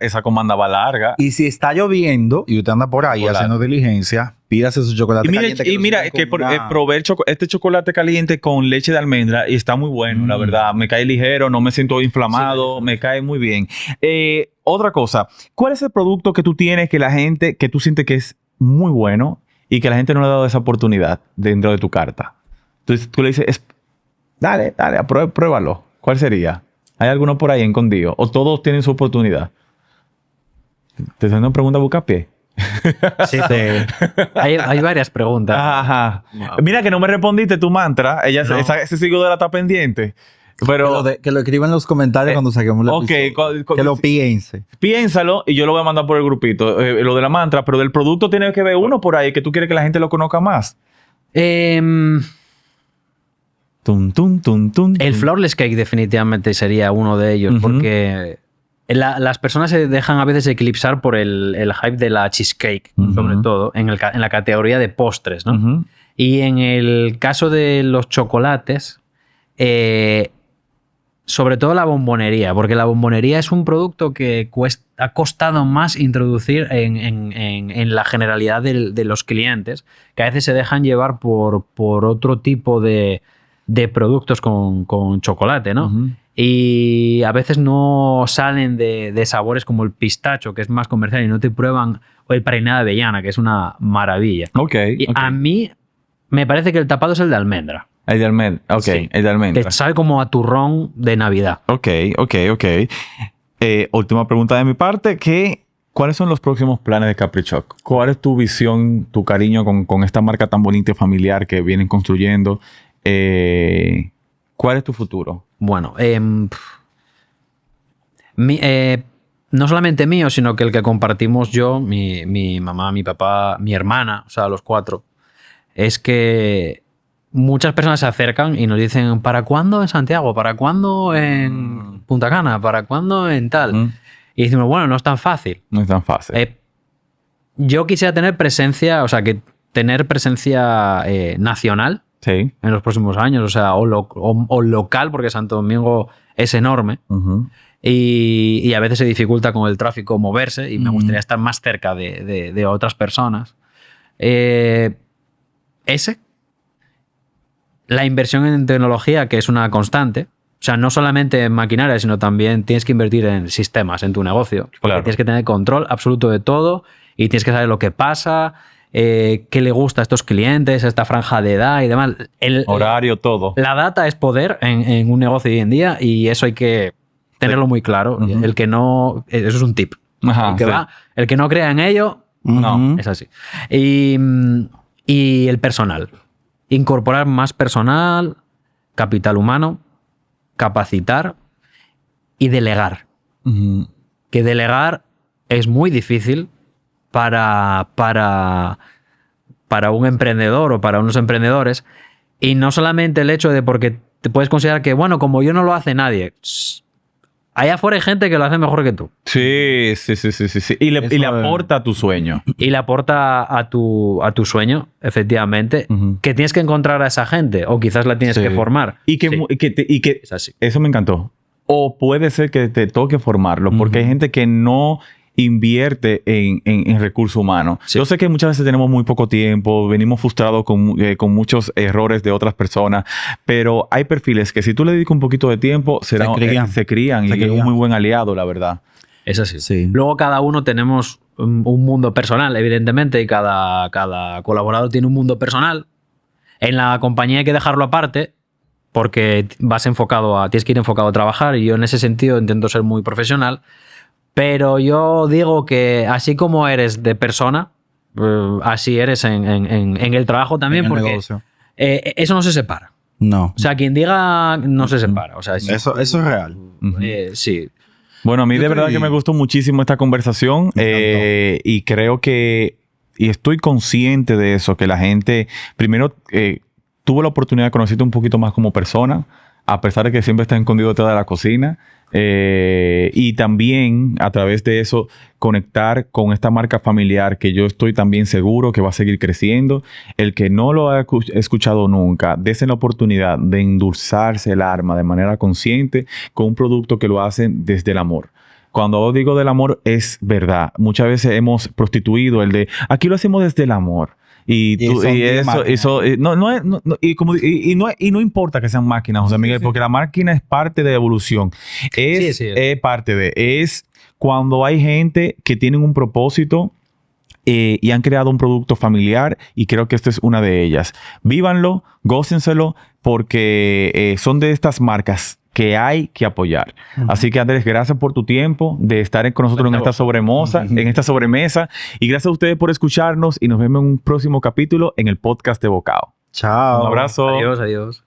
Esa comanda va larga. Y si está lloviendo y usted anda por ahí haciendo diligencia, pídase su chocolate caliente. Y mira, que probé este chocolate caliente con leche de almendra y está muy bueno, la verdad. Me cae ligero, no me siento inflamado, me cae muy bien. Otra cosa, ¿cuál es el producto que tú tienes que tú sientes que es muy bueno y que la gente no le ha dado esa oportunidad dentro de tu carta? Entonces tú le dices, dale, pruébalo. ¿Cuál sería? ¿Hay alguno por ahí escondido? ¿O todos tienen su oportunidad? Te estoy haciendo una pregunta bucapié. Sí, hay varias preguntas. Ajá. Mira que no me respondiste tu mantra. Ese sigo de la está pendiente. Pero que lo escriban en los comentarios cuando saquemos el episodio. Que lo piense. Piénsalo y yo lo voy a mandar por el grupito. Lo de la mantra, pero del producto tiene que ver uno por ahí que tú quieres que la gente lo conozca más. El flourless cake definitivamente sería uno de ellos, porque las personas se dejan a veces eclipsar por el hype de la cheesecake, sobre todo en la categoría de postres, ¿no? Y en el caso de los chocolates, sobre todo la bombonería, porque la bombonería es un producto que ha costado más introducir en la generalidad de los clientes, que a veces se dejan llevar por otro tipo de productos con chocolate, ¿no? Y a veces no salen de sabores como el pistacho, que es más comercial, y no te prueban, o el praliné de avellana, que es una maravilla. A mí me parece que el tapado es el de almendra. El de almendra, Sí. El de almendra. Que sabe como a turrón de Navidad. Ok. Última pregunta de mi parte, ¿cuáles son los próximos planes de Caprichoc? ¿Cuál es tu visión, tu cariño con esta marca tan bonita y familiar que vienen construyendo? ¿Cuál es tu futuro? Bueno, no solamente mío, sino que el que compartimos yo, mi mamá, mi papá, mi hermana, o sea, los cuatro, es que muchas personas se acercan y nos dicen, ¿para cuándo en Santiago? ¿Para cuándo en Punta Cana? ¿Para cuándo en tal? Y decimos, bueno, no es tan fácil. No es tan fácil. Yo quisiera tener presencia, tener presencia nacional. Sí. En los próximos años, o sea, o local, porque Santo Domingo es enorme y a veces se dificulta con el tráfico moverse y me gustaría estar más cerca de otras personas. La inversión en tecnología, que es una constante, sea, no solamente en maquinaria, sino también tienes que invertir en sistemas en tu negocio. Porque Claro. tienes que tener control absoluto de todo y tienes que saber lo que pasa, qué le gusta a estos clientes, a esta franja de edad y demás. Horario, todo. La data es poder en un negocio hoy en día y eso hay que tenerlo muy claro. Ujú. El que no... Eso es un tip. Ajá, sí. El que no crea en ello, No. es así. Y el personal. Incorporar más personal, capital humano, capacitar y delegar. Ujú. Que delegar es muy difícil para un emprendedor o para unos emprendedores. Y no solamente el hecho de porque te puedes considerar que, bueno, como yo no lo hace nadie. Allá afuera hay gente que lo hace mejor que tú. Sí. Y le Eso aporta a tu sueño. Y le aporta a tu sueño, efectivamente, Ujú. que tienes que encontrar a esa gente o quizás la tienes Sí. que formar. Y que, Sí, y que es así. eso me encantó. O puede ser que te toque formarlo, porque hay gente que no invierte en recursos humanos. Sí. Yo sé que muchas veces tenemos muy poco tiempo, venimos frustrados con muchos errores de otras personas, pero hay perfiles que si tú le dedicas un poquito de tiempo, se crían y es un muy buen aliado, la verdad. Es así. Sí. Luego cada uno tenemos un mundo personal, evidentemente, y cada colaborador tiene un mundo personal. En la compañía hay que dejarlo aparte porque tienes que ir enfocado a trabajar y yo en ese sentido intento ser muy profesional. Pero yo digo que así como eres de persona, así eres en el trabajo también, En el porque negocio. eso no se separa. No. O sea, quien diga no se separa. O sea, Eso es real. sí. Bueno, a mí Yo de verdad estoy- que me gustó muchísimo esta conversación y creo que, y estoy consciente de eso, que la gente, primero, tuvo la oportunidad de conocerte un poquito más como persona, a pesar de que siempre estás escondido detrás de la cocina, y también a través de eso conectar con esta marca familiar que yo estoy también seguro que va a seguir creciendo. El que no lo ha escuchado nunca, desen la oportunidad de endulzarse el alma de manera consciente con un producto que lo hacen desde el amor. Cuando digo del amor es verdad. Muchas veces hemos prostituido el de aquí lo hacemos desde el amor. Y son 10 máquinas. no importa que sean máquinas, José Miguel, porque la máquina es parte de la evolución. Es cuando hay gente que tienen un propósito y han creado un producto familiar, y creo que esta es una de ellas. Vívanlo, gócenselo, porque son de estas marcas que hay que apoyar. Así que, Andrés, gracias por tu tiempo de estar con nosotros en esta sobremesa, y gracias a ustedes por escucharnos, y nos vemos en un próximo capítulo en el podcast de Bocao. Chao. Un abrazo. Adiós, adiós.